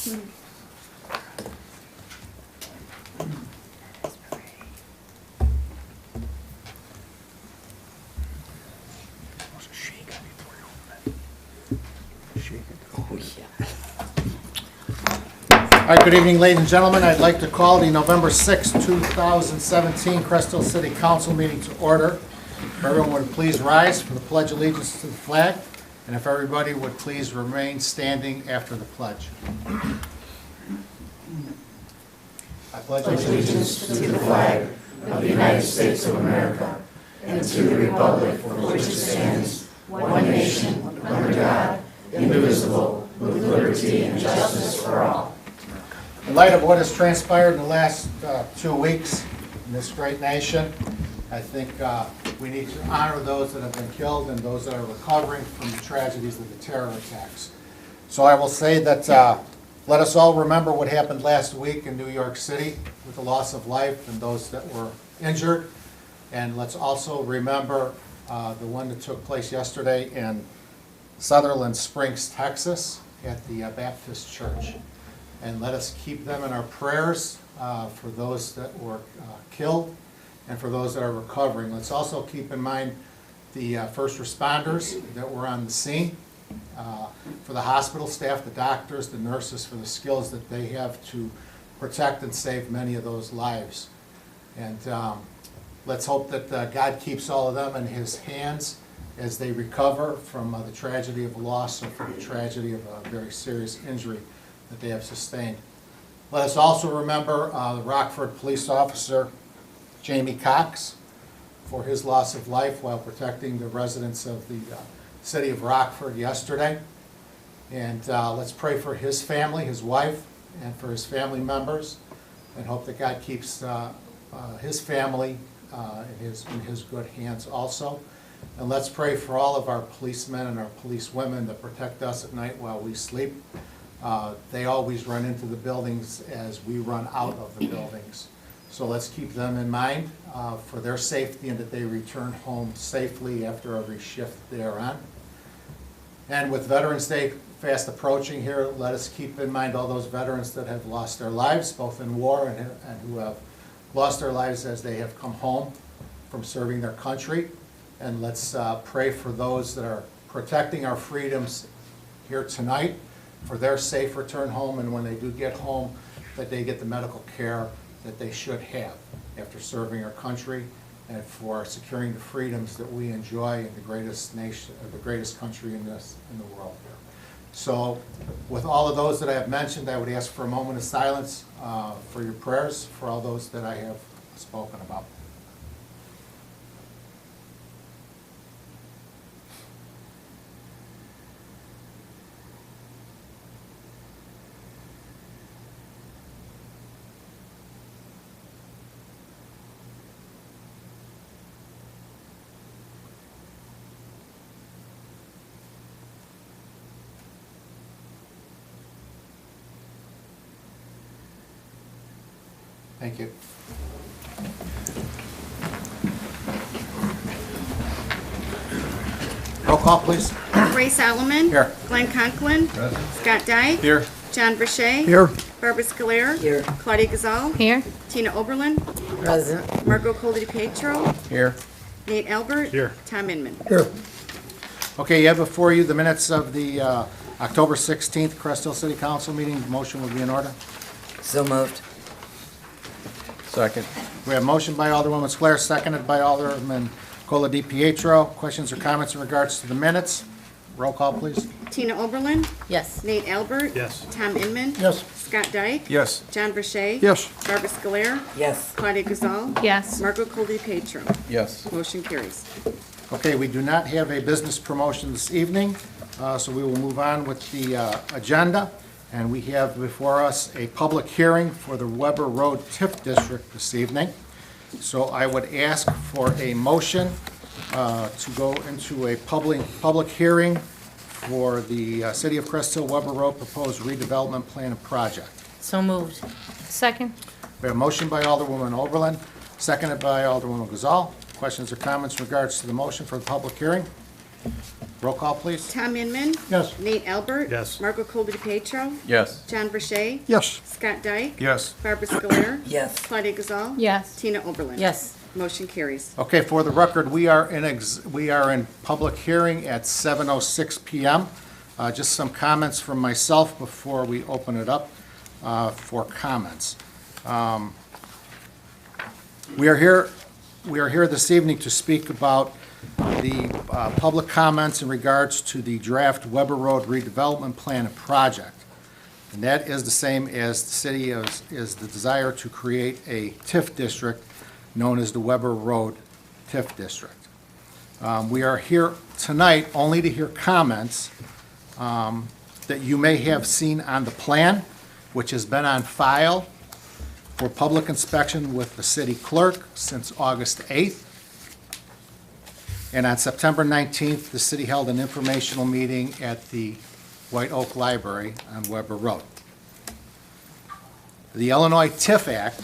All right, good evening, ladies and gentlemen. I'd like to call the November 6, 2017 Crest City Council meeting to order. If everyone would please rise for the Pledge of Allegiance to the flag, and if everybody would please remain standing after the pledge. I pledge allegiance to the flag of the United States of America and to the republic for which it stands, one nation, under God, indivisible, with liberty and justice for all. In light of what has transpired in the last 2 weeks in this great nation, I think we need to honor those that have been killed and those that are recovering from the tragedies of the terror attacks. So I will say that let us all remember what happened last week in New York City with the loss of life and those that were injured. And let's also remember the one that took place yesterday in Sutherland Springs, Texas, at the Baptist Church. And let us keep them in our prayers for those that were killed and for those that are recovering. Let's also keep in mind the first responders that were on the scene, for the hospital staff, the doctors, the nurses, for the skills that they have to protect and save many of those lives. And let's hope that God keeps all of them in His hands as they recover from the tragedy of loss or from the tragedy of a very serious injury that they have sustained. Let us also remember the Rockford police officer, Jamie Cox, for his loss of life while protecting the residents of the city of Rockford yesterday. And let's pray for his family, his wife, and for his family members, and hope that God keeps his family in his good hands also. And let's pray for all of our policemen and our policewomen that protect us at night while we sleep. They always run into the buildings as we run out of the buildings. So let's keep them in mind for their safety and that they return home safely after every shift they are on. And with Veterans Day fast approaching here, let us keep in mind all those veterans that have lost their lives, both in war and who have lost their lives as they have come home from serving their country. And let's pray for those that are protecting our freedoms here tonight, for their safe return home, and when they do get home, that they get the medical care that they should have after serving our country and for securing the freedoms that we enjoy in the greatest nation, or the greatest country in the world. So with all of those that I have mentioned, I would ask for a moment of silence for your prayers for all those that I have spoken about. Thank you. Roll call, please. Ray Solomon. Here. Glenn Conklin. Scott Dyke. Here. John Verche. Here. Barbara Scalera. Here. Claudia Gazal. Here. Tina Oberlin. Present. Margot Coldy-Petro. Here. Nate Albert. Here. Tom Inman. Here. Okay, you have before you the minutes of the October 16th Crest Hill City Council meeting. Motion will be in order. So moved. Second. We have motion by Alderwoman Scalera, seconded by Alderman Coldy-Petro. Questions or comments in regards to the minutes? Roll call, please. Tina Oberlin. Yes. Nate Albert. Yes. Tom Inman. Yes. Scott Dyke. Yes. John Verche. Yes. Barbara Scalera. Yes. Claudia Gazal. Yes. Margot Coldy-Petro. Yes. Motion carries. Okay, we do not have a business promotion this evening, so we will move on with the agenda. And we have before us a public hearing for the Weber Road TIF District this evening. So I would ask for a motion to go into a public hearing for the City of Crest Hill Weber Road proposed redevelopment plan and project. So moved. Second. We have a motion by Alderwoman Oberlin, seconded by Alderwoman Gazal. Questions or comments in regards to the motion for the public hearing? Roll call, please. Tom Inman. Yes. Nate Albert. Yes. Marco Colby-DePietro. Yes. John Verche. Yes. Scott Dyke. Yes. Barbara Scoler. Yes. Claudia Gazal. Yes. Tina Oberlin. Yes. Motion carries. Okay, for the record, we are in public hearing at 7:06 PM. Just some comments from myself before we open it up for comments. We are here this evening to speak about the public comments in regards to the draft Weber Road redevelopment plan and project. And that is the same as the city is the desire to create a TIF district known as the Weber Road TIF district. We are here tonight only to hear comments that you may have seen on the plan, which has been on file for public inspection with the city clerk since August 8th. And on September 19th, the city held an informational meeting at the White Oak Library on Weber Road. The Illinois TIF Act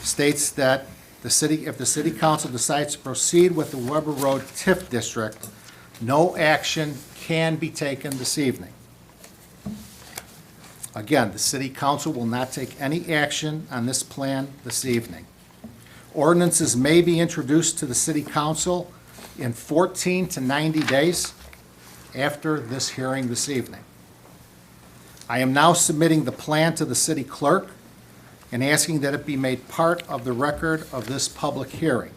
states that if the city council decides to proceed with the Weber Road TIF district, no action can be taken this evening. Again, the city council will not take any action on this plan this evening. Ordinances may be introduced to the city council in 14 to 90 days after this hearing this evening. I am now submitting the plan to the city clerk and asking that it be made part of the record of this public hearing.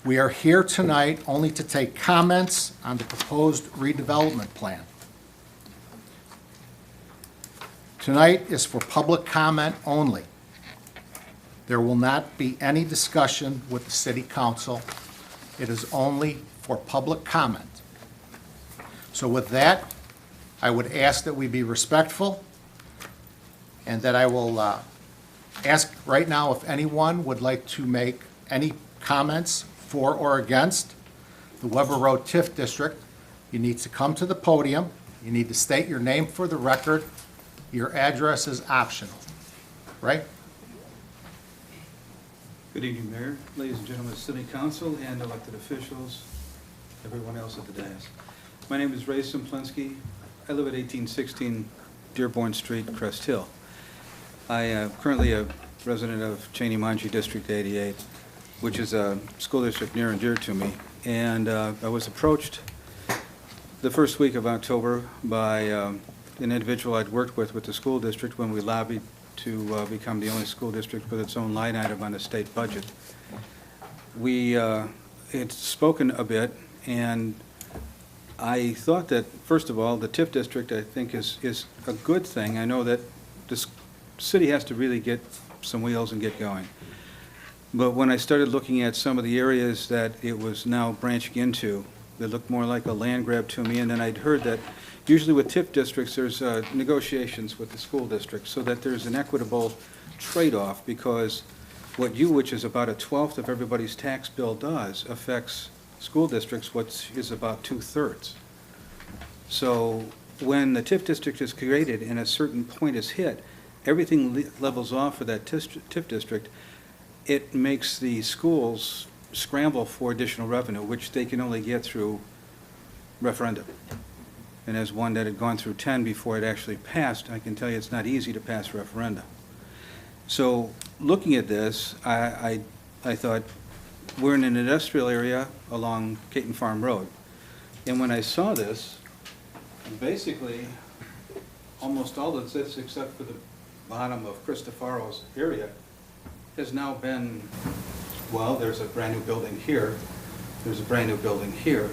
We are here tonight only to take comments on the proposed redevelopment plan. Tonight is for public comment only. There will not be any discussion with the city council. It is only for public comment. So with that, I would ask that we be respectful and that I will ask right now if anyone would like to make any comments for or against the Weber Road TIF district. You need to come to the podium. You need to state your name for the record. Your address is optional, right? Good evening, Mayor, ladies and gentlemen of the City Council and elected officials, everyone else at the dais. My name is Ray Simplinsky. I live at 1816 Dearborn Street, Crest Hill. I am currently a resident of Cheney-Manji District 88, which is a school district near and dear to me. And I was approached the first week of October by an individual I'd worked with the school district when we lobbied to become the only school district with its own line item on the state budget. We had spoken a bit, and I thought that, first of all, the TIF district, I think, is a good thing. I know that this city has to really get some wheels and get going. But when I started looking at some of the areas that it was now branching into, they looked more like a land grab to me, and then I'd heard that usually with TIF districts, there's negotiations with the school district so that there's an equitable trade-off, because which is about 1/12 of everybody's tax bill does, affects school districts, which is about 2/3. So when the TIF district is created and a certain point is hit, everything levels off for that TIF district. It makes the schools scramble for additional revenue, which they can only get through referendum. And as one that had gone through 10 before it actually passed, I can tell you it's not easy to pass referenda. So looking at this, I thought, we're in an industrial area along Caton Farm Road. And when I saw this, basically, almost all of this, except for the bottom of Cristofaro's area, has now been, well, there's a brand new building here, there's a brand new building here,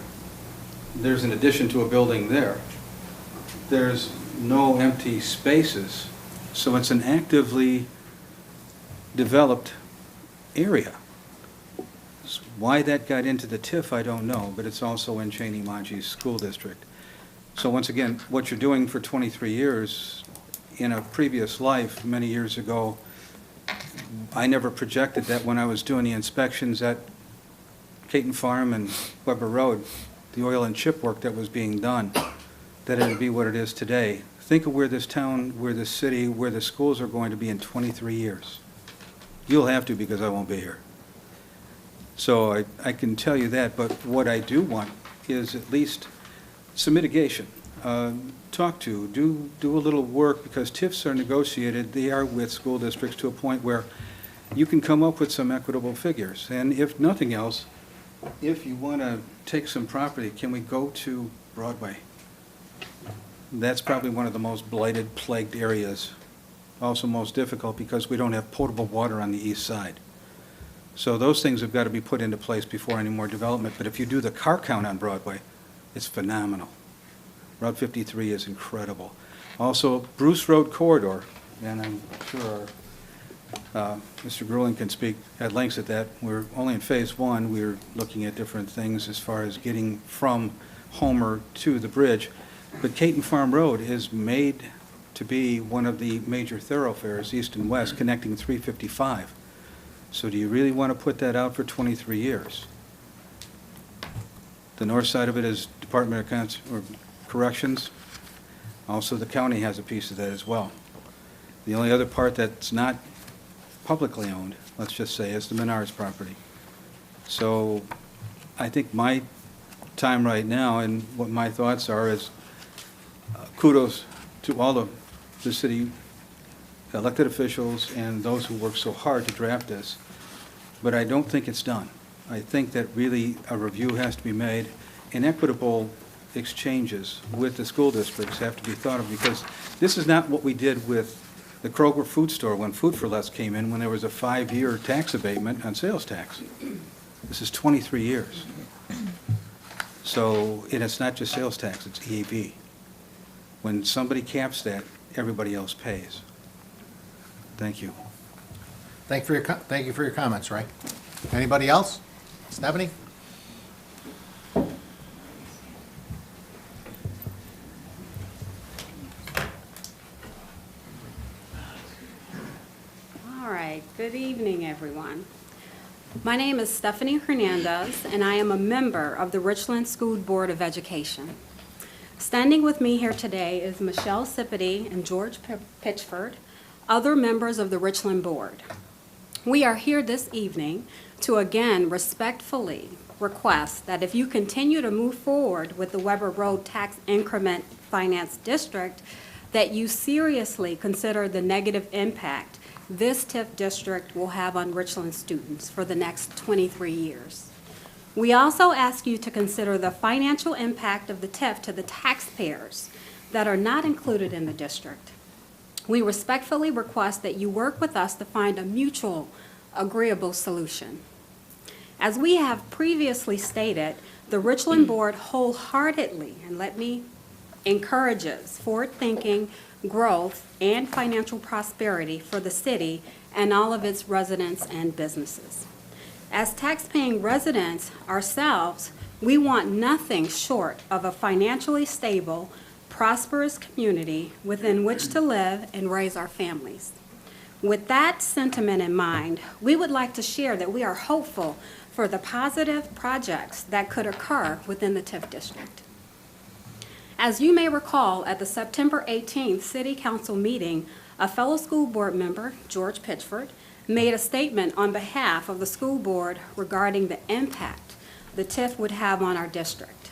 there's an addition to a building there. There's no empty spaces, so it's an actively developed area. Why that got into the TIF, I don't know, but it's also in Cheney-Manji's school district. So once again, what you're doing for 23 years, in a previous life, many years ago, I never projected that when I was doing the inspections at Caton Farm and Weber Road, the oil and chip work that was being done, that it would be what it is today. Think of where this town, where this city, where the schools are going to be in 23 years. You'll have to, because I won't be here. So I can tell you that, but what I do want is at least some mitigation. Do a little work, because TIFs are negotiated, they are with school districts to a point where you can come up with some equitable figures. And if nothing else, if you want to take some property, can we go to Broadway? That's probably one of the most blighted, plagued areas. Also most difficult because we don't have potable water on the east side. So those things have got to be put into place before any more development. But if you do the car count on Broadway, it's phenomenal. Route 53 is incredible. Also, Bruce Road Corridor, and I'm sure Mr. Grueling can speak at length at that. We're only in phase one. We're looking at different things as far as getting from Homer to the bridge. But Caton Farm Road is made to be one of the major thoroughfares, east and west, connecting 355. So do you really want to put that out for 23 years? The north side of it is Department of Corrections. Also, the county has a piece of that as well. The only other part that's not publicly owned, let's just say, is the Menards property. So I think my time right now and what my thoughts are is kudos to all of the city elected officials and those who worked so hard to draft this. But I don't think it's done. I think that really a review has to be made, and equitable exchanges with the school districts have to be thought of, because this is not what we did with the Kroger food store when Food for Less came in, when there was a 5-year tax abatement on sales tax. This is 23 years. So, and it's not just sales tax, it's EAV. When somebody caps that, everybody else pays. Thank you. Thank you for your comments, Ray. Anybody else? Stephanie? All right, good evening, everyone. My name is Stephanie Hernandez, and I am a member of the Richland School Board of Education. Standing with me here today is Michelle Sippity and George Pitchford, other members of the Richland Board. We are here this evening to again respectfully request that if you continue to move forward with the Weber Road Tax Increment Finance District, that you seriously consider the negative impact this TIF district will have on Richland students for the next 23 years. We also ask you to consider the financial impact of the TIF to the taxpayers that are not included in the district. We respectfully request that you work with us to find a mutual, agreeable solution. As we have previously stated, the Richland Board wholeheartedly, and let me, encourages forward-thinking, growth, and financial prosperity for the city and all of its residents and businesses. As taxpaying residents ourselves, we want nothing short of a financially stable, prosperous community within which to live and raise our families. With that sentiment in mind, we would like to share that we are hopeful for the positive projects that could occur within the TIF district. As you may recall, at the September 18th City Council meeting, a fellow school board member, George Pitchford, made a statement on behalf of the school board regarding the impact the TIF would have on our district.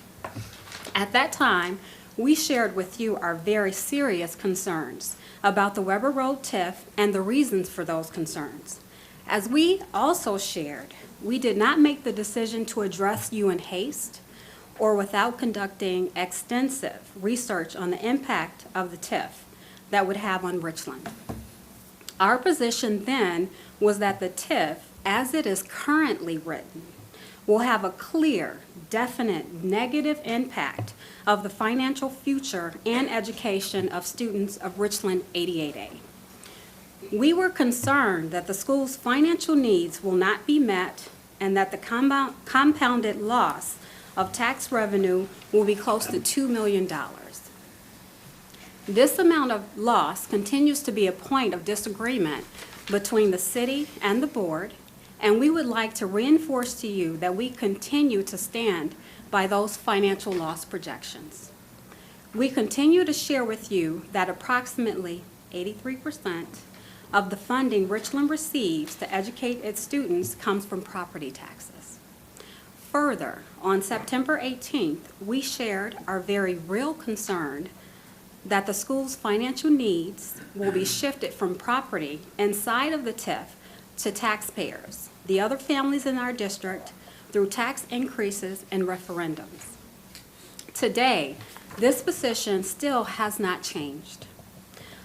At that time, we shared with you our very serious concerns about the Weber Road TIF and the reasons for those concerns. As we also shared, we did not make the decision to address you in haste or without conducting extensive research on the impact of the TIF that would have on Richland. Our position then was that the TIF, as it is currently written, will have a clear, definite negative impact of the financial future and education of students of Richland 88A. We were concerned that the school's financial needs will not be met and that the compounded loss of tax revenue will be close to $2 million. This amount of loss continues to be a point of disagreement between the city and the board, and we would like to reinforce to you that we continue to stand by those financial loss projections. We continue to share with you that approximately 83% of the funding Richland receives to educate its students comes from property taxes. Further, on September 18th, we shared our very real concern that the school's financial needs will be shifted from property inside of the TIF to taxpayers, the other families in our district, through tax increases and referendums. Today, this position still has not changed.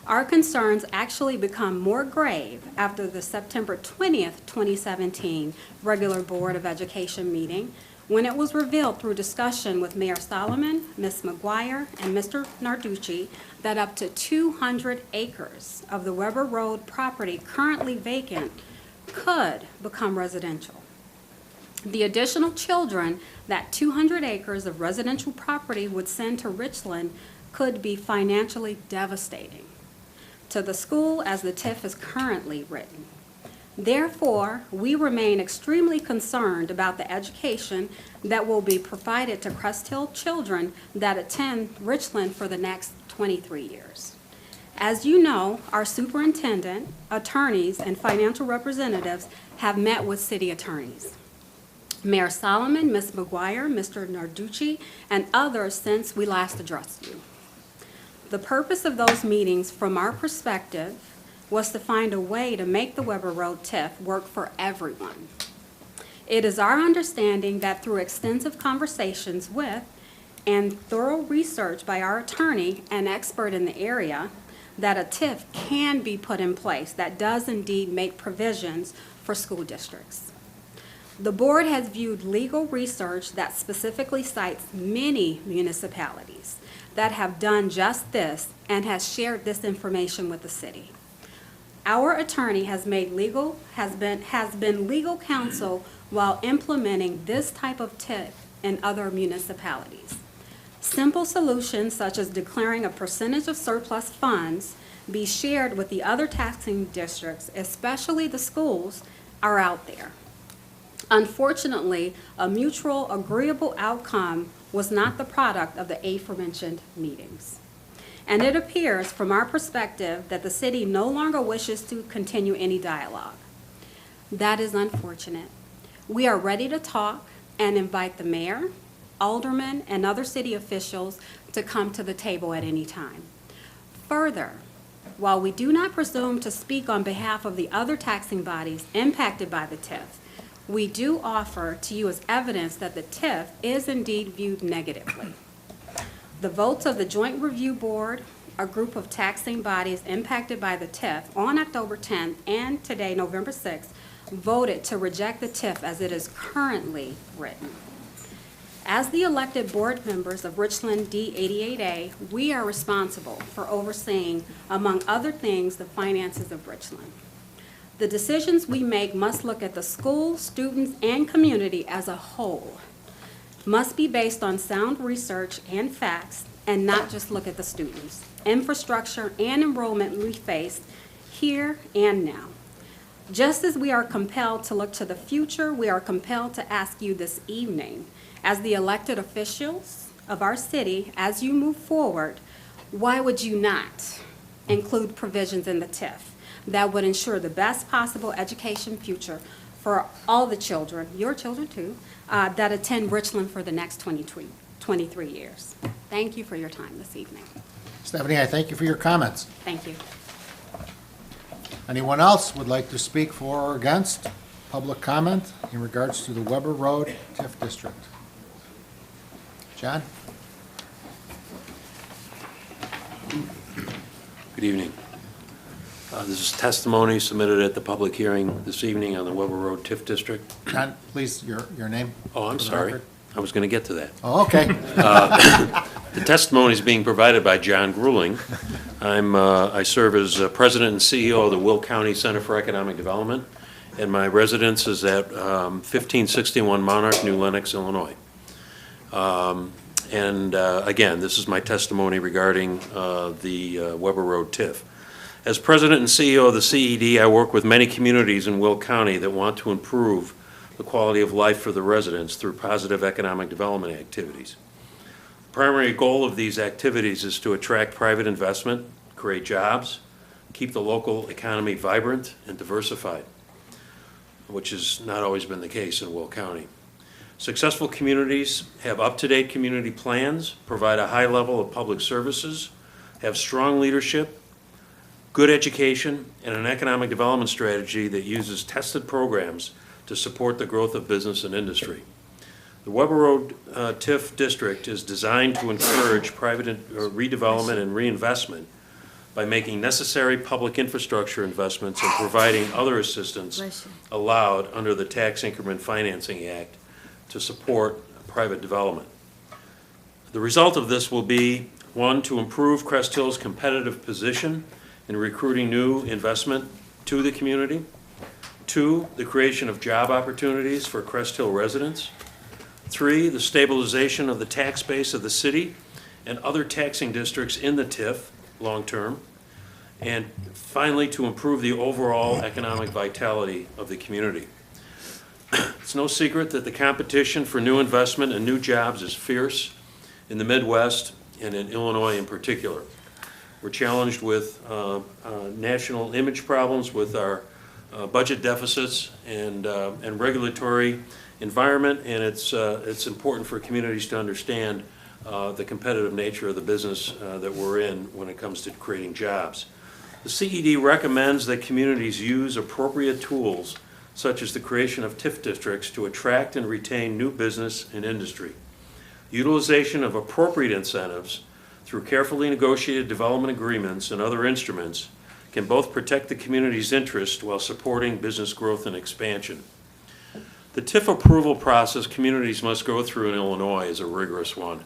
Our concerns actually become more grave after the September 20th, 2017 regular Board of Education meeting, when it was revealed through discussion with Mayor Solomon, Ms. McGuire, and Mr. Narducci that up to 200 acres of the Weber Road property currently vacant could become residential. The additional children that 200 acres of residential property would send to Richland could be financially devastating to the school as the TIF is currently written. Therefore, we remain extremely concerned about the education that will be provided to Crest Hill children that attend Richland for the next 23 years. As you know, our superintendent, attorneys, and financial representatives have met with city attorneys, Mayor Solomon, Ms. McGuire, Mr. Narducci, and others since we last addressed you. The purpose of those meetings, from our perspective, was to find a way to make the Weber Road TIF work for everyone. It is our understanding that through extensive conversations with and thorough research by our attorney and expert in the area, that a TIF can be put in place that does indeed make provisions for school districts. The board has viewed legal research that specifically cites many municipalities that have done just this and has shared this information with the city. Our attorney has been legal counsel while implementing this type of TIF in other municipalities. Simple solutions such as declaring a percentage of surplus funds be shared with the other taxing districts, especially the schools, are out there. Unfortunately, a mutual agreeable outcome was not the product of the aforementioned meetings. And it appears from our perspective that the city no longer wishes to continue any dialogue. That is unfortunate. We are ready to talk and invite the mayor, aldermen, and other city officials to come to the table at any time. Further, while we do not presume to speak on behalf of the other taxing bodies impacted by the TIF, we do offer to you as evidence that the TIF is indeed viewed negatively. The votes of the Joint Review Board, a group of taxing bodies impacted by the TIF, on October 10th and today, November 6th, voted to reject the TIF as it is currently written. As the elected board members of Richland D88A, we are responsible for overseeing, among other things, the finances of Richland. The decisions we make must look at the school, students, and community as a whole. Must be based on sound research and facts, and not just look at the students, infrastructure, and enrollment we face here and now. Just as we are compelled to look to the future, we are compelled to ask you this evening, as the elected officials of our city, as you move forward, why would you not include provisions in the TIF that would ensure the best possible education future for all the children, your children too, that attend Richland for the next 23 years. Thank you for your time this evening. Stephanie, I thank you for your comments. Thank you. Anyone else would like to speak for or against public comment in regards to the Weber Road TIF district? John? Good evening. This is testimony submitted at the public hearing this evening on the Weber Road TIF district. John, please, your name. Oh, I'm for the sorry. record. I was going to get to that. Oh, okay. The testimony is being provided by John Grueling. I serve as president and CEO of the Will County Center for Economic Development, and my residence is at 1561 Monarch, New Lenox, Illinois. Again, this is my testimony regarding the Weber Road TIF. As president and CEO of the CED, I work with many communities in Will County that want to improve the quality of life for the residents through positive economic development activities. The primary goal of these activities is to attract private investment, create jobs, keep the local economy vibrant and diversified, which has not always been the case in Will County. Successful communities have up-to-date community plans, provide a high level of public services, have strong leadership, good education, and an economic development strategy that uses tested programs to support the growth of business and industry. The Weber Road TIF district is designed to encourage private redevelopment and reinvestment by making necessary public infrastructure investments and providing other assistance allowed under the Tax Increment Financing Act to support private development. The result of this will be, one, to improve Crest Hill's competitive position in recruiting new investment to the community. Two, the creation of job opportunities for Crest Hill residents. Three, the stabilization of the tax base of the city and other taxing districts in the TIF long-term. And finally, to improve the overall economic vitality of the community. It's no secret that the competition for new investment and new jobs is fierce in the Midwest and in Illinois in particular. We're challenged with national image problems with our budget deficits and regulatory environment, and it's important for communities to understand the competitive nature of the business that we're in when it comes to creating jobs. The CED recommends that communities use appropriate tools such as the creation of TIF districts to attract and retain new business and industry. Utilization of appropriate incentives through carefully negotiated development agreements and other instruments can both protect the community's interest while supporting business growth and expansion. The TIF approval process communities must go through in Illinois is a rigorous one,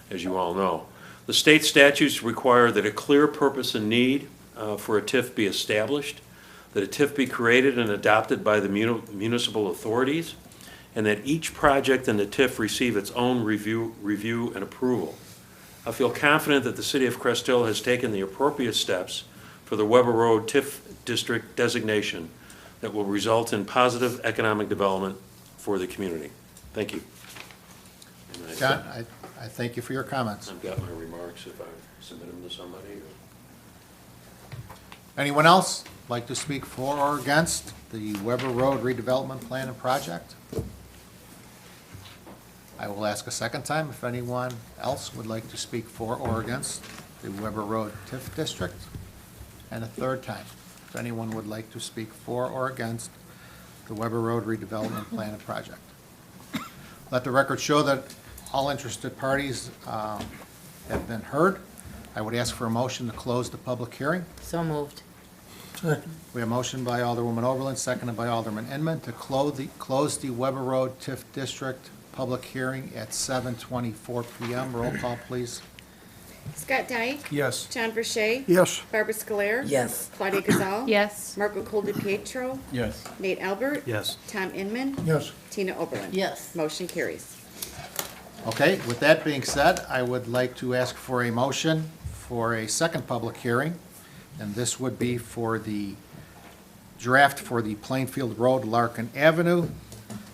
as you all know. The state statutes require that a clear purpose and need for a TIF be established, that a TIF be created and adopted by the municipal authorities, and that each project in the TIF receive its own review and approval. I feel confident that the City of Crest Hill has taken the appropriate steps for the Weber Road TIF district designation that will result in positive economic development for the community. Thank you. John, I thank you for your comments. I've got my remarks if I submit them to somebody. Anyone else like to speak for or against the Weber Road redevelopment plan and project? I will ask a second time if anyone else would like to speak for or against the Weber Road TIF district. And a third time, if anyone would like to speak for or against the Weber Road redevelopment plan and project. Let the record show that all interested parties have been heard. I would ask for a motion to close the public hearing. So moved. We have a motion by Alderwoman Oberlin, seconded by Alderman Inman, to close the Weber Road TIF district public hearing at 7:24 p.m. Roll call, please. Scott Dyke. Yes. John Verche. Yes. Barbara Scoler. Yes. Claudia Gazal. Yes. Marco Coldi-Pietro. Yes. Nate Albert. Yes. Tom Inman. Yes. Tina Oberlin. Yes. Motion carries. Okay, with that being said, I would like to ask for a motion for a second public hearing, and this would be for the draft for the Plainfield Road Larkin Avenue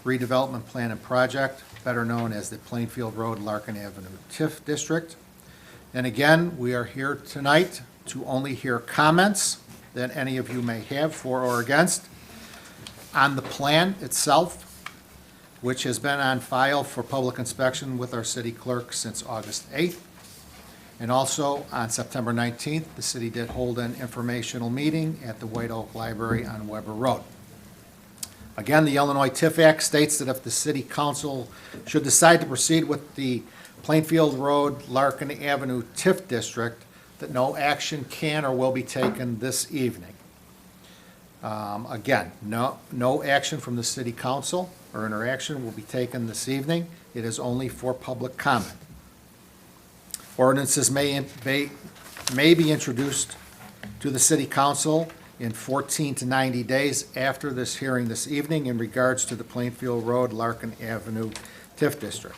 redevelopment plan and project, better known as the Plainfield Road Larkin Avenue TIF district. And again, we are here tonight to only hear comments that any of you may have for or against on the plan itself, which has been on file for public inspection with our city clerk since August 8th. And also, on September 19th, the city did hold an informational meeting at the White Oak Library on Weber Road. Again, the Illinois TIF Act states that if the city council should decide to proceed with the Plainfield Road Larkin Avenue TIF district, that no action can or will be taken this evening. Again, no action from the city council or interaction will be taken this evening. It is only for public comment. Ordinances may be introduced to the city council in 14 to 90 days after this hearing this evening in regards to the Plainfield Road Larkin Avenue TIF district.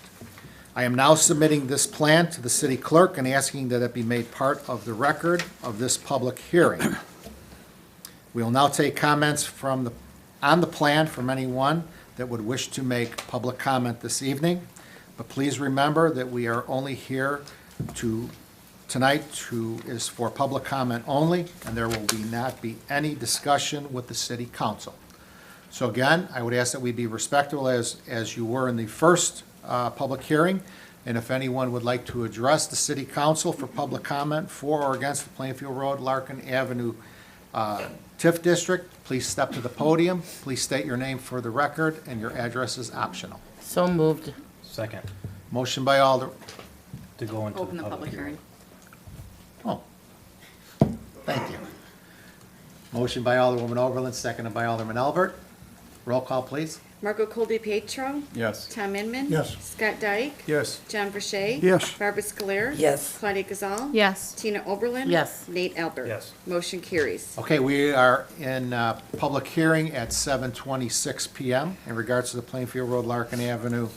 I am now submitting this plan to the city clerk and asking that it be made part of the record of this public hearing. We will now take comments on the plan from anyone that would wish to make public comment this evening. But please remember that we are only here tonight is for public comment only, and there will not be any discussion with the city council. So again, I would ask that we be respectful as you were in the first public hearing. And if anyone would like to address the city council for public comment for or against the Plainfield Road, Larkin Avenue TIF district, please step to the podium. Please state your name for the record, and your address is optional. So moved. Second. Motion by Alder, To go into Open the public hearing. oh, thank you. Motion by Alderwoman Overland, seconded by Alderman Albert. Roll call, please. Marco Colby Pietro. Yes. Tom Inman. Yes. Scott Dyke. Yes. John Verche. Yes. Barbara Scoler. Yes. Claudia Gazal. Yes. Tina Oberlin. Yes. Nate Albert. Yes. Motion carries. Okay, we are in public hearing at 7:26 PM in regards to the Plainfield Road, Larkin Avenue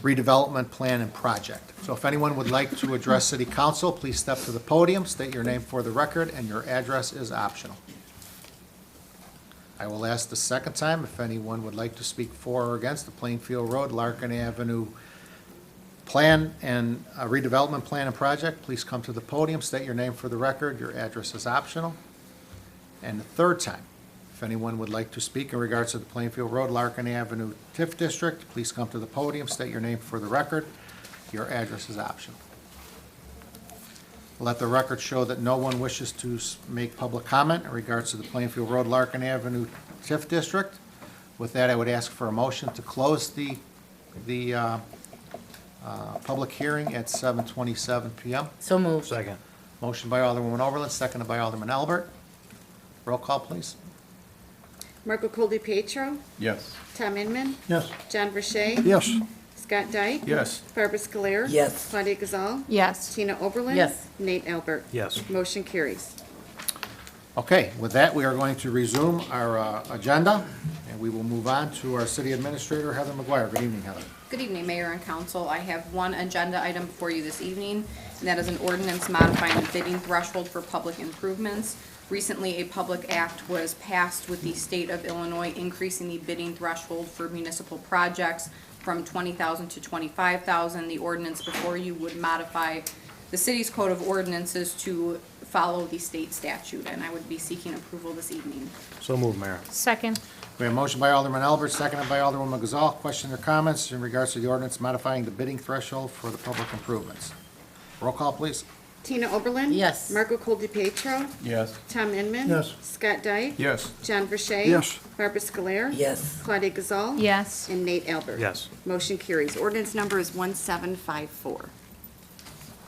redevelopment plan and project. So if anyone would like to address city council, please step to the podium, state your name for the record, and your address is optional. I will ask the second time if anyone would like to speak for or against the Plainfield Road, Larkin Avenue plan and redevelopment plan and project. Please come to the podium, state your name for the record, your address is optional. And the third time, if anyone would like to speak in regards to the Plainfield Road, Larkin Avenue TIF district, please come to the podium, state your name for the record, your address is optional. Let the record show that no one wishes to make public comment in regards to the Plainfield Road, Larkin Avenue TIF district. With that, I would ask for a motion to close the public hearing at 7:27 PM. So moved. Second. Motion by Alderwoman Overland, seconded by Alderman Albert. Roll call, please. Marco Colby Pietro. Yes. Tom Inman. Yes. John Verche. Yes. Scott Dyke. Yes. Barbara Scoler. Yes. Claudia Gazal. Yes. Tina Oberlin. Yes. Nate Albert. Yes. Motion carries. Okay, with that, we are going to resume our agenda, and we will move on to our city administrator, Heather McGuire. Good evening, Heather. Good evening, Mayor and Council. I have one agenda item for you this evening, and that is an ordinance modifying the bidding threshold for public improvements. Recently, a public act was passed with the state of Illinois increasing the bidding threshold for municipal projects from $20,000 to $25,000. The ordinance before you would modify the city's code of ordinances to follow the state statute, and I would be seeking approval this evening. So moved, Mayor. Second. We have a motion by Alderman Albert, seconded by Alderwoman Gazal. Question or comments in regards to the ordinance modifying the bidding threshold for the public improvements? Roll call, please. Tina Oberlin. Yes. Marco Colby Pietro. Yes. Tom Inman. Yes. Scott Dyke. Yes. John Verche. Yes. Barbara Scoler. Yes. Claudia Gazal. Yes. And Nate Albert. Yes. Motion carries. Ordinance number is 1754.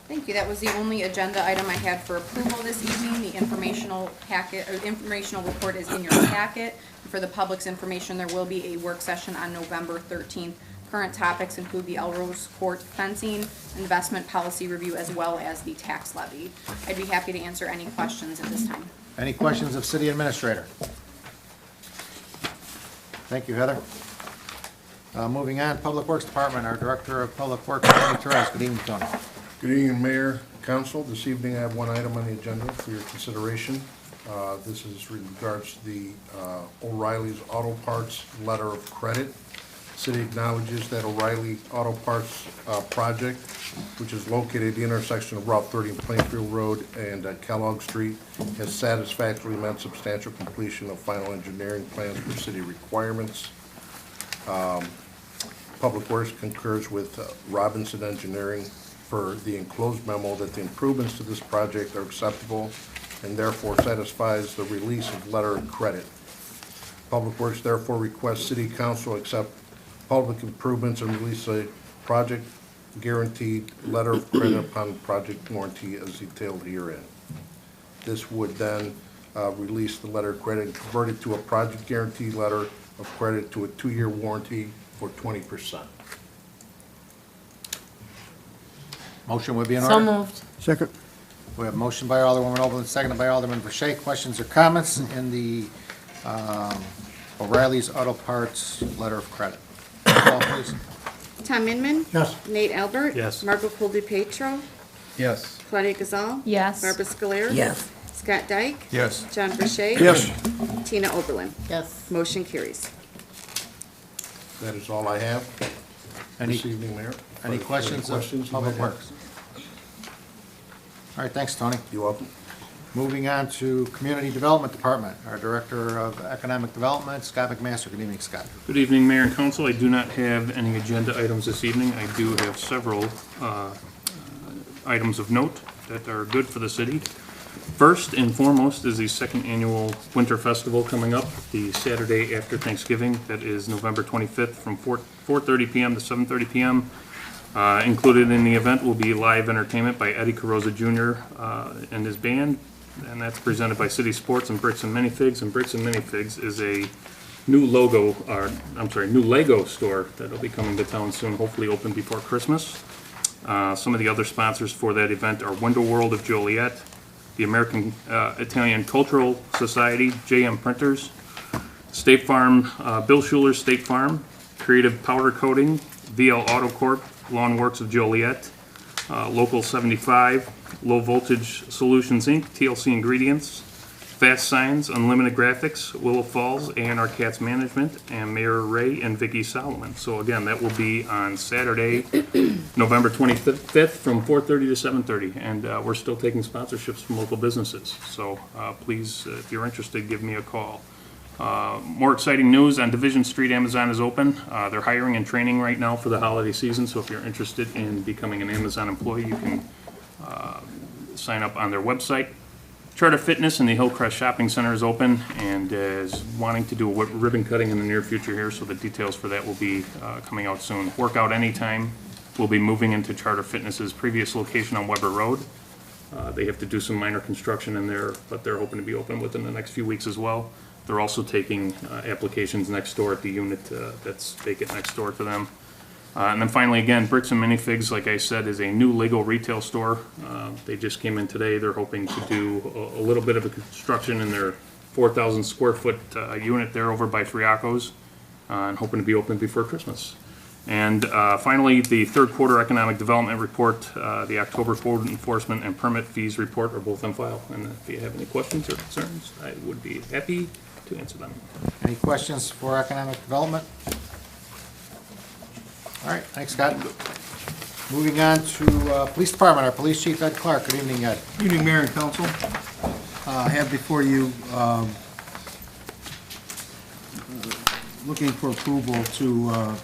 Thank you. That was the only agenda item I had for approval this evening. The informational packet, or informational report is in your packet. For the public's information, there will be a work session on November 13th. Current topics include the Elrose Court fencing, investment policy review, as well as the tax levy. I'd be happy to answer any questions at this time. Any questions of city administrator? Thank you, Heather. Moving on, Public Works Department, our Director of Public Works, Tony Torres. Good evening, Tony. Good evening, Mayor, Council. This evening, I have one item on the agenda for your consideration. This is in regards to the O'Reilly's Auto Parts Letter of Credit. City acknowledges that O'Reilly Auto Parts project, which is located at the intersection of Route 30 and Plainfield Road and Kellogg Street, has satisfactorily met substantial completion of final engineering plans for city requirements. Public Works concurs with Robinson Engineering for the enclosed memo that the improvements to this project are acceptable and therefore satisfies the release of letter of credit. Public Works therefore requests City Council accept public improvements and release a project guaranteed letter of credit upon project warranty as detailed herein. This would then release the letter of credit and convert it to a project guarantee letter of credit to a 2-year warranty for 20%. Motion would be in order. So moved. Second. We have a motion by Alderwoman Overland, seconded by Alderman Verche. Questions or comments in the O'Reilly's Auto Parts Letter of Credit? Roll call, please. Tom Inman. Yes. Nate Albert. Yes. Marco Colby Pietro. Yes. Claudia Gazal. Yes. Barbara Scoler. Yes. Scott Dyke. Yes. John Verche. Yes. Tina Oberlin. Yes. Motion carries. That is all I have Any, this evening, Mayor. any questions of you Public might have? Works? All right, thanks, Tony. You're welcome. Moving on to Community Development Department, our Director of Economic Development, Scott McMaster. Good evening, Scott. Good evening, Mayor and Council. I do not have any agenda items this evening. I do have several items of note that are good for the city. First and foremost is the second annual Winter Festival coming up, the Saturday after Thanksgiving. That is November 25th from 4:30 p.m. to 7:30 p.m. Included in the event will be live entertainment by Eddie Carosa Jr. And his band, and that's presented by City Sports and Bricks and Minifigs. And Bricks and Minifigs is a new Lego store that'll be coming to town soon, hopefully open before Christmas. Some of the other sponsors for that event are Window World of Joliet, the American Italian Cultural Society, JM Printers, State Farm, Bill Schuler's State Farm, Creative Powder Coating, VL Auto Corp, Lawn Works of Joliet, Local 75, Low Voltage Solutions Inc., TLC Ingredients, Fast Signs, Unlimited Graphics, Willow Falls, A&R Cats Management, and Mayor Ray and Vicky Solomon. So again, that will be on Saturday, November 25th from 4:30 to 7:30. And we're still taking sponsorships from local businesses. So please, if you're interested, give me a call. More exciting news on Division Street, Amazon is open. They're hiring and training right now for the holiday season. So if you're interested in becoming an Amazon employee, you can sign up on their website. Charter Fitness in the Hillcrest Shopping Center is open and is wanting to do a ribbon cutting in the near future here, so the details for that will be coming out soon. Workout Anytime will be moving into Charter Fitness's previous location on Weber Road. They have to do some minor construction in there, but they're hoping to be open within the next few weeks as well. They're also taking applications next door at the unit that's vacant next door to them. And then finally, again, Bricks and Minifigs, like I said, is a new Lego retail store. They just came in today. They're hoping to do a little bit of a construction in their 4,000 square foot unit there over by Friacos, and hoping to be open before Christmas. And finally, the third quarter economic development report, the October code enforcement and permit fees report are both on file. And if you have any questions or concerns, I would be happy to answer them. Any questions for Economic Development? All right, thanks, Scott. Moving on to Police Department, our Police Chief, Ed Clark. Good evening, Ed. Evening, Mayor and Council. I have before you looking for approval to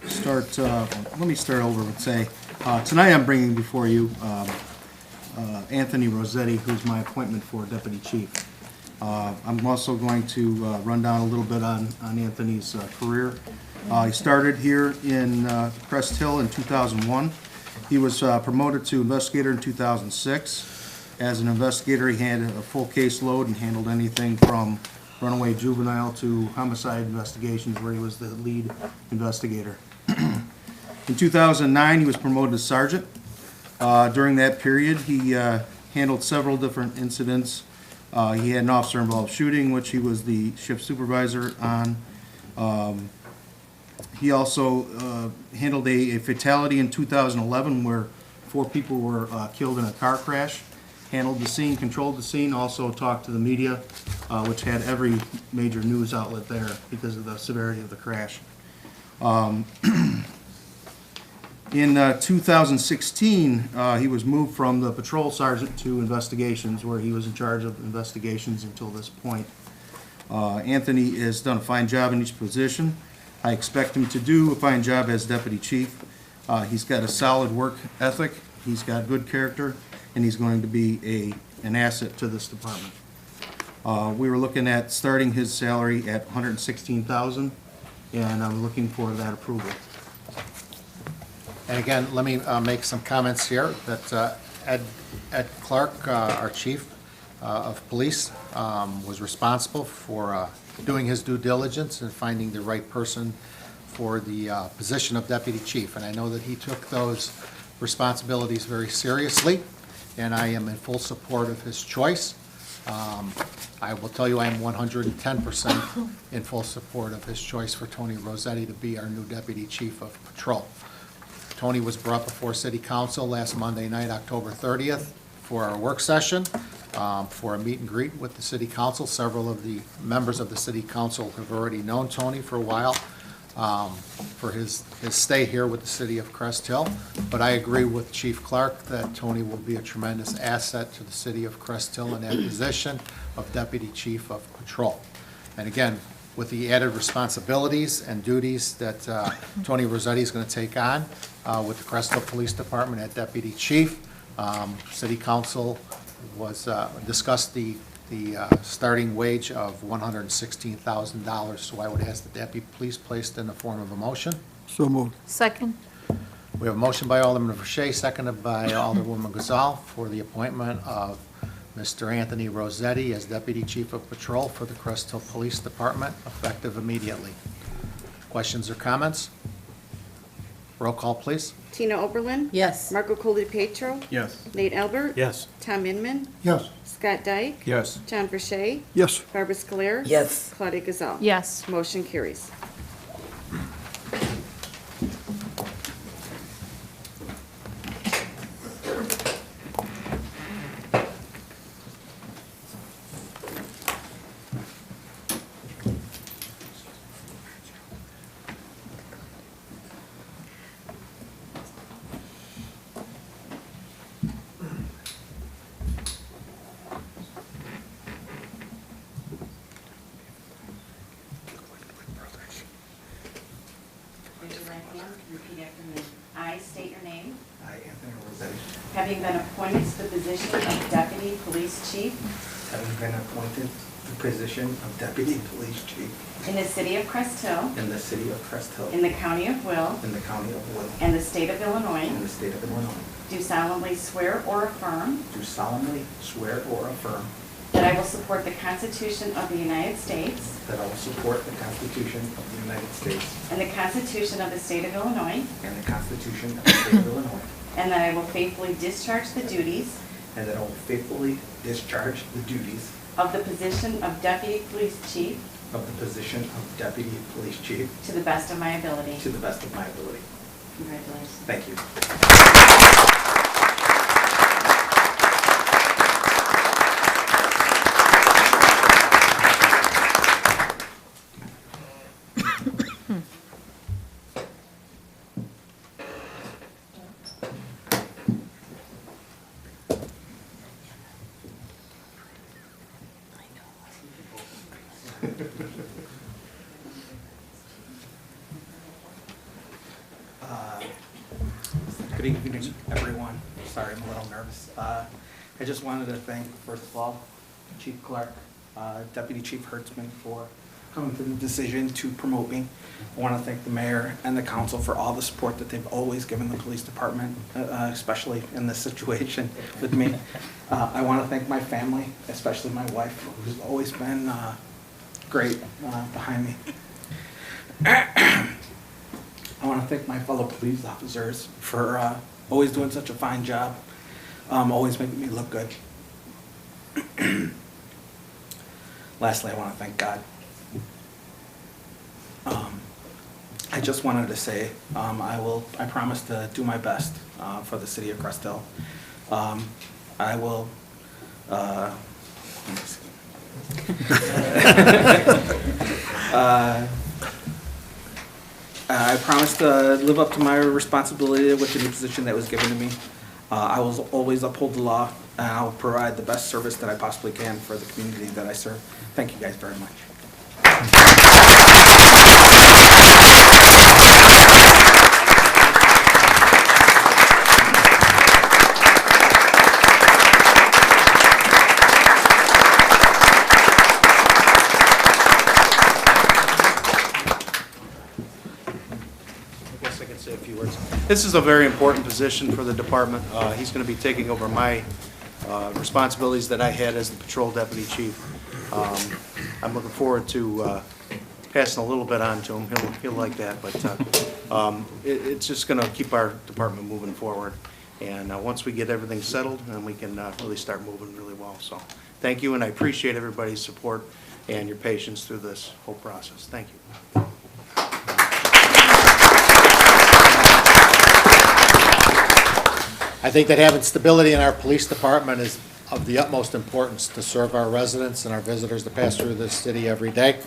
start, let me start over and say, tonight I'm bringing before you Anthony Rossetti, who's my appointment for Deputy Chief. I'm also going to run down a little bit on Anthony's career. He started here in Crest Hill in 2001. He was promoted to investigator in 2006. As an investigator, he had a full caseload and handled anything from runaway juvenile to homicide investigations, where he was the lead investigator. In 2009, he was promoted to sergeant. During that period, he handled several different incidents. He had an officer-involved shooting, which he was the shift supervisor on. He also handled a fatality in 2011 where 4 people were killed in a car crash. Handled the scene, controlled the scene, also talked to the media, which had every major news outlet there because of the severity of the crash. In 2016, he was moved from the patrol sergeant to investigations, where he was in charge of investigations until this point. Anthony has done a fine job in each position. I expect him to do a fine job as deputy chief. He's got a solid work ethic, he's got good character, and he's going to be an asset to this department. We were looking at starting his salary at $116,000, and I'm looking for that approval. And again, let me make some comments here that Ed Clark, our chief of police, was responsible for doing his due diligence and finding the right person for the position of deputy chief. And I know that he took those responsibilities very seriously, and I am in full support of his choice. I will tell you I am 110% in full support of his choice for Tony Rossetti to be our new deputy chief of patrol. Tony was brought before City Council last Monday night, October 30th, for our work session, for a meet and greet with the City Council. Several of the members of the City Council have already known Tony for a while. for his stay here with the city of Crest Hill. But I agree with Chief Clark that Tony will be a tremendous asset to the city of Crest Hill in that position of Deputy Chief of Patrol. And again, with the added responsibilities and duties that Tony Rossetti is going to take on with the Crest Hill Police Department at Deputy Chief, City Council discussed the starting wage of $116,000. So I would ask that that be please placed in the form of a motion. So moved. Second. We have a motion by Alderman Verche, seconded by Alderwoman Gazal for the appointment of Mr. Anthony Rossetti as Deputy Chief of Patrol for the Crest Hill Police Department, effective immediately. Questions or comments? Roll call, please. Tina Oberlin. Yes. Marco Colapietro. Yes. Nate Albert. Yes. Tom Inman. Yes. Scott Dyke. Yes. John Verche. Yes. Barbara Scoler. Yes. Claudia Gazal. Yes. Motion carries. Raise your right hand, repeat after me. I state your name. I, Anthony Rossetti, Having been appointed to the position of Deputy Police Chief having been appointed to the position of Deputy Police Chief in the city of Crest Hill, in the city of Crest Hill, in the county of Will, in the county of Will, and the state of Illinois, in the state of Illinois, do solemnly swear or affirm do solemnly swear or affirm that I will support the Constitution of the United States that I will support the Constitution of the United States and the Constitution of the state of Illinois, and the Constitution of the state of Illinois, and that I will faithfully discharge the duties and that I will faithfully discharge the duties of the position of Deputy Police Chief of the position of Deputy Police Chief to the best of my ability. to the best of my ability. Congratulations. Thank you. Good evening, everyone. Sorry, I'm a little nervous. I just wanted to thank, first of all, Chief Clark, Deputy Chief Hertzman for coming to the decision to promote me. I want to thank the mayor and the council for all the support that they've always given the police department, especially in this situation with me. I want to thank my family, especially my wife, who's always been great behind me. I want to thank my fellow police officers for always doing such a fine job, always making me look good. Lastly, I want to thank God. I just wanted to say I promise to do my best for the city of Crest Hill. I will. Let me see. I promise to live up to my responsibility with the new position that was given to me. I will always uphold the law, and I will provide the best service that I possibly can for the community that I serve. Thank you guys very much. This is a very important position for the department. He's going to be taking over my responsibilities that I had as the patrol deputy chief. I'm looking forward to passing a little bit on to him. He'll like that, but it's just going to keep our department moving forward. And once we get everything settled, then we can really start moving really well. So thank you, and I appreciate everybody's support and your patience through this whole process. Thank you. I think that having stability in our police department is of the utmost importance to serve our residents and our visitors that pass through this city every day.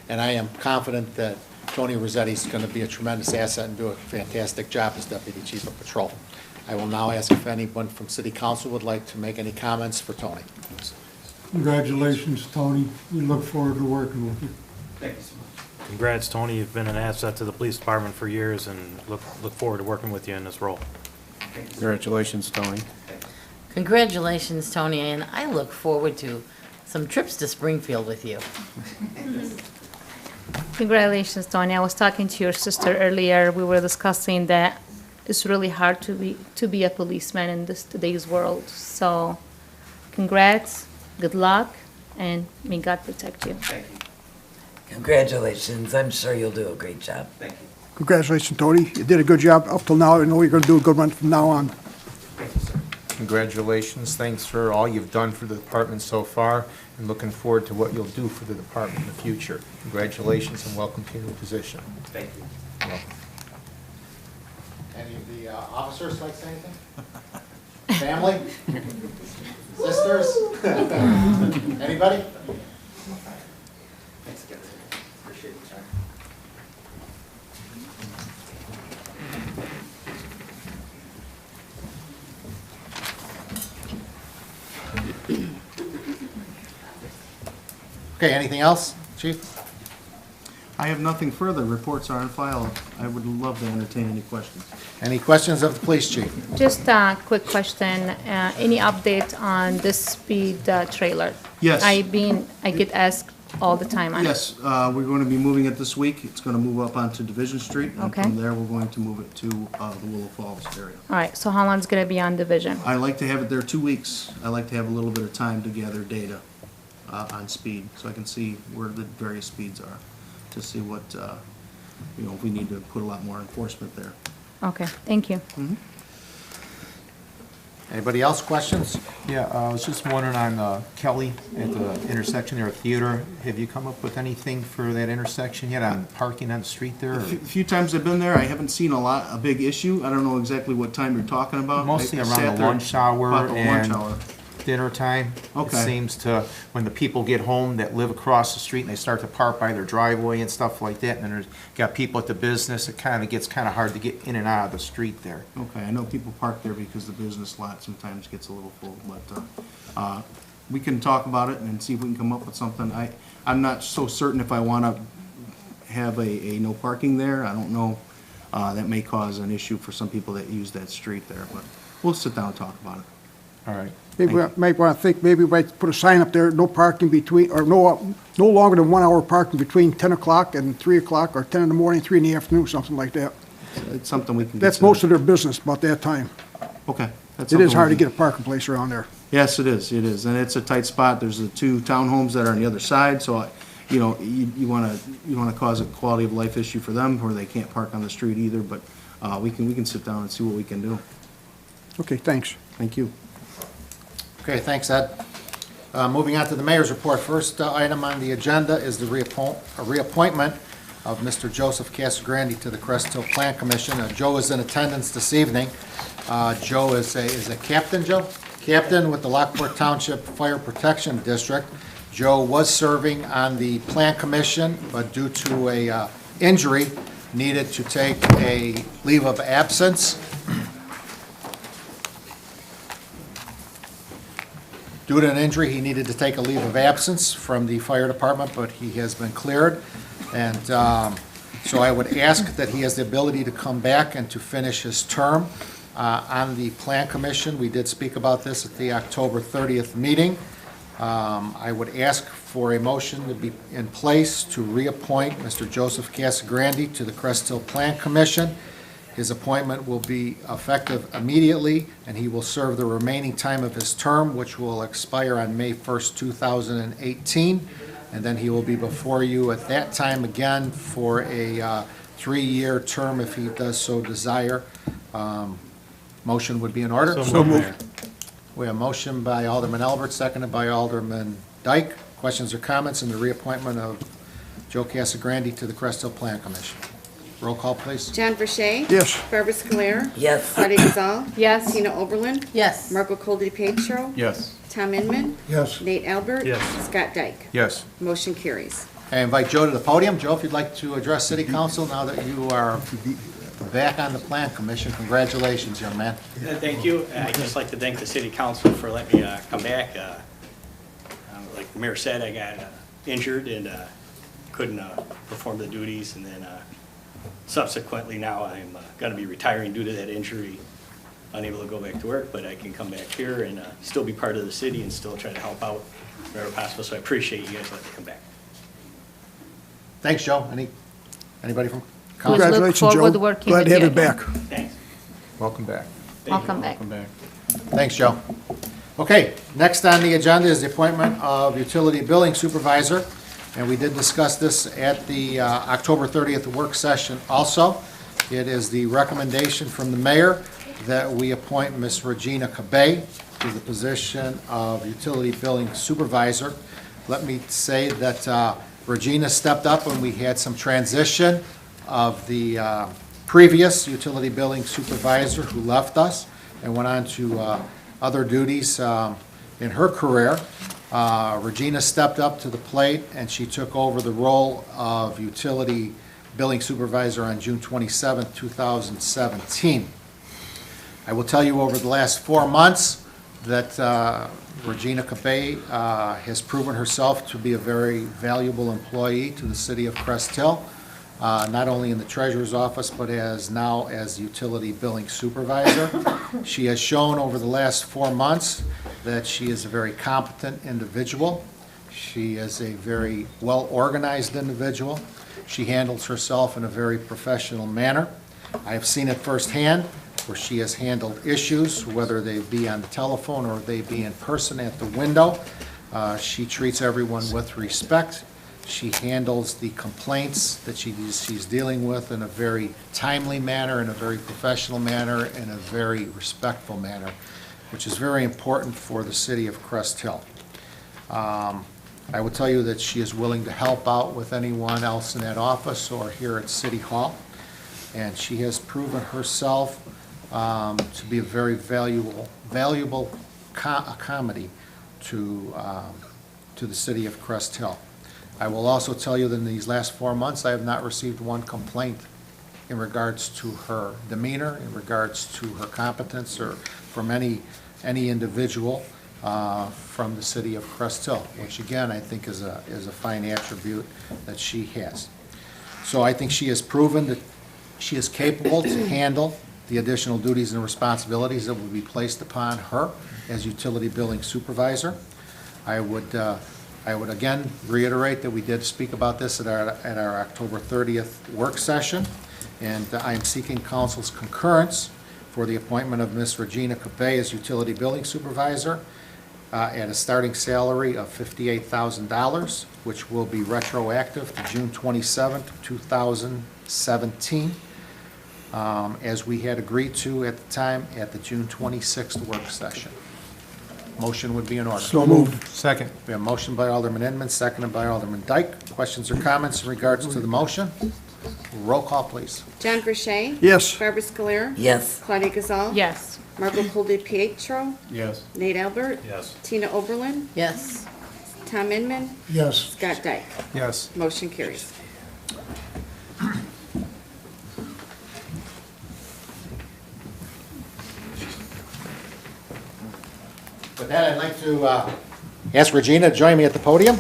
And I am confident that Tony Rossetti's going to be a tremendous asset and do a fantastic job as Deputy Chief of Patrol. I will now ask if anyone from City Council would like to make any comments for Tony. Congratulations, Tony. We look forward to working with you. Thank you so much. Congrats, Tony. You've been an asset to the police department for years, and look forward to working with you in this role. Congratulations, Tony. Congratulations, Tony, and I look forward to some trips to Springfield with you. Congratulations, Tony. I was talking to your sister earlier. We were discussing that it's really hard to be a policeman in this today's world. So, congrats, good luck, and may God protect you. Thank you. Congratulations. I'm sure you'll do a great job. Thank you. Congratulations, Tony. You did a good job up till now. I know you're going to do a good one from now on. Thank you, sir. Congratulations. Thanks for all you've done for the department so far, and looking forward to what you'll do for the department in the future. Congratulations and welcome to your new position. Thank you. You're welcome. Any of the officers like to say anything? Family? Sisters? Anybody? Thanks again. Appreciate your time. Okay, anything else, Chief? I have nothing further. Reports are on file. I would love to entertain any questions. Any questions of the police chief? Just a quick question. Any update on this speed trailer? Yes. I get asked all the time on it. Yes, we're going to be moving it this week. It's going to move up onto Division Street. And Okay. from there, we're going to move it to the Willow Falls area. All right, so how long is going to be on Division? I like to have it there 2 weeks. I like to have a little bit of time to gather data on speed, so I can see where the various speeds are, to see what, if we need to put a lot more enforcement there. Okay, thank you. Anybody else, questions? Yeah, I was just wondering on Kelly at the intersection there at Theater, have you come up with anything for that intersection yet on parking on the street there? A or- few times I've been there, I haven't seen a big issue. I don't know exactly what time you're talking about. Mostly I around sat the there lunch hour about the lunch and hour. dinner time. Okay. It seems to, when the people get home that live across the street and they start to park by their driveway and stuff like that, and then there's got people at the business, it gets hard to get in and out of the street there. Okay, I know people park there because the business lot sometimes gets a little full, but we can talk about it and see if we can come up with something. I'm not so certain if I want to have a no parking there. I don't know. That may cause an issue for some people that use that street there, but we'll sit down and talk about it. All right. Maybe we might want to think, maybe we might put a sign up there, no parking between, or no longer than 1 hour parking between 10 o'clock and 3 o'clock, or 10 in the morning, 3 in the afternoon, something like that. It's something we can That's consider. most of their business about that time. Okay. That's It is something hard we to can- get a parking place around there. Yes, it is, and it's a tight spot. There's the 2 townhomes that are on the other side, so, you want to cause a quality of life issue for them, where they can't park on the street either, but we can sit down and see what we can do. Okay, thanks. Thank you. Okay, thanks, Ed. Moving on to the mayor's report. First item on the agenda is the reappointment of Mr. Joseph Casagrande to the Crest Hill Plan Commission. Joe is in attendance this evening. Joe is a captain, Joe? Captain with the Lockport Township Fire Protection District. Joe was serving on the Plan Commission, but due to a injury, needed to take a leave of absence. Due to an injury, he needed to take a leave of absence from the fire department, but he has been cleared. And so I would ask that he has the ability to come back and to finish his term on the Plan Commission. We did speak about this at the October 30th meeting. I would ask for a motion to be in place to reappoint Mr. Joseph Casagrande to the Crest Hill Plan Commission. His appointment will be effective immediately, and he will serve the remaining time of his term, which will expire on May 1st, 2018. And then he will be before you at that time again for a 3-year term if he does so desire. Motion would be in order. So moved. We have a motion by Alderman Albert, seconded by Alderman Dyke. Questions or comments on the reappointment of Joe Casagrande to the Crest Hill Plan Commission? Roll call, please. John Verche. Yes. Barbara Scoler. Yes. Claudia Gazal. Yes. Tina Oberlin. Yes. Marco Cole-DePietro. Yes. Tom Inman. Yes. Nate Albert. Yes. Scott Dyke. Yes. Motion carries. I invite Joe to the podium. Joe, if you'd like to address City Council now that you are back on the Plan Commission. Congratulations, young man. Thank you. I'd just like to thank the city council for letting me come back. Like the mayor said, I got injured and couldn't perform the duties, and then subsequently now I'm going to be retiring due to that injury, unable to go back to work, but I can come back here and still be part of the city and still try to help out wherever possible, so I appreciate you guys letting me come back. Thanks, Joe. Anybody from We council? look Congratulations, forward Joe. working Glad with to have you you again. back. Thanks. Welcome back. Welcome back. Thanks, Joe. Okay, next on the agenda is the appointment of utility billing supervisor, and we did discuss this at the October 30th work session also. It is the recommendation from the mayor that we appoint Ms. Regina Cabay to the position of utility billing supervisor. Let me say that Regina stepped up when we had some transition of the previous utility billing supervisor who left us and went on to other duties in her career. Regina stepped up to the plate and she took over the role of utility billing supervisor on June 27, 2017. I will tell you over the last 4 months that Regina Cabay has proven herself to be a very valuable employee to the city of Crest Hill, not only in the treasurer's office, but now as utility billing supervisor. She has shown over the last 4 months that she is a very competent individual. She is a very well-organized individual. She handles herself in a very professional manner. I have seen it firsthand where she has handled issues, whether they be on the telephone or they be in person at the window. She treats everyone with respect. She handles the complaints that she's dealing with in a very timely manner, in a very professional manner, in a very respectful manner, which is very important for the city of Crest Hill. I will tell you that she is willing to help out with anyone else in that office or here at City Hall, and she has proven herself to be a very valuable comedy to the city of Crest Hill. I will also tell you that in these last 4 months, I have not received one complaint in regards to her demeanor, in regards to her competence, or from any individual from the city of Crest Hill, which again, I think is a fine attribute that she has. So I think she has proven that she is capable to handle the additional duties and responsibilities that will be placed upon her as utility billing supervisor. I would again reiterate that we did speak about this at our October 30th work session, and I am seeking council's concurrence for the appointment of Ms. Regina Cabay as utility billing supervisor at a starting salary of $58,000, which will be retroactive to June 27th, 2017, as we had agreed to at the time at the June 26th work session. Motion would be in order. So moved. Second. We have a motion by Alderman Inman, seconded by Alderman Dyke. Questions or comments in regards to the motion? Roll call, please. John Verche. Yes. Barbara Scoler. Yes. Claudia Gazal. Yes. Margot Colby-Pietro. Yes. Nate Albert. Yes. Tina Oberlin. Yes. Tom Inman. Yes. Scott Dyke. Yes. Motion carries. With that, I'd like to ask Regina to join me at the podium.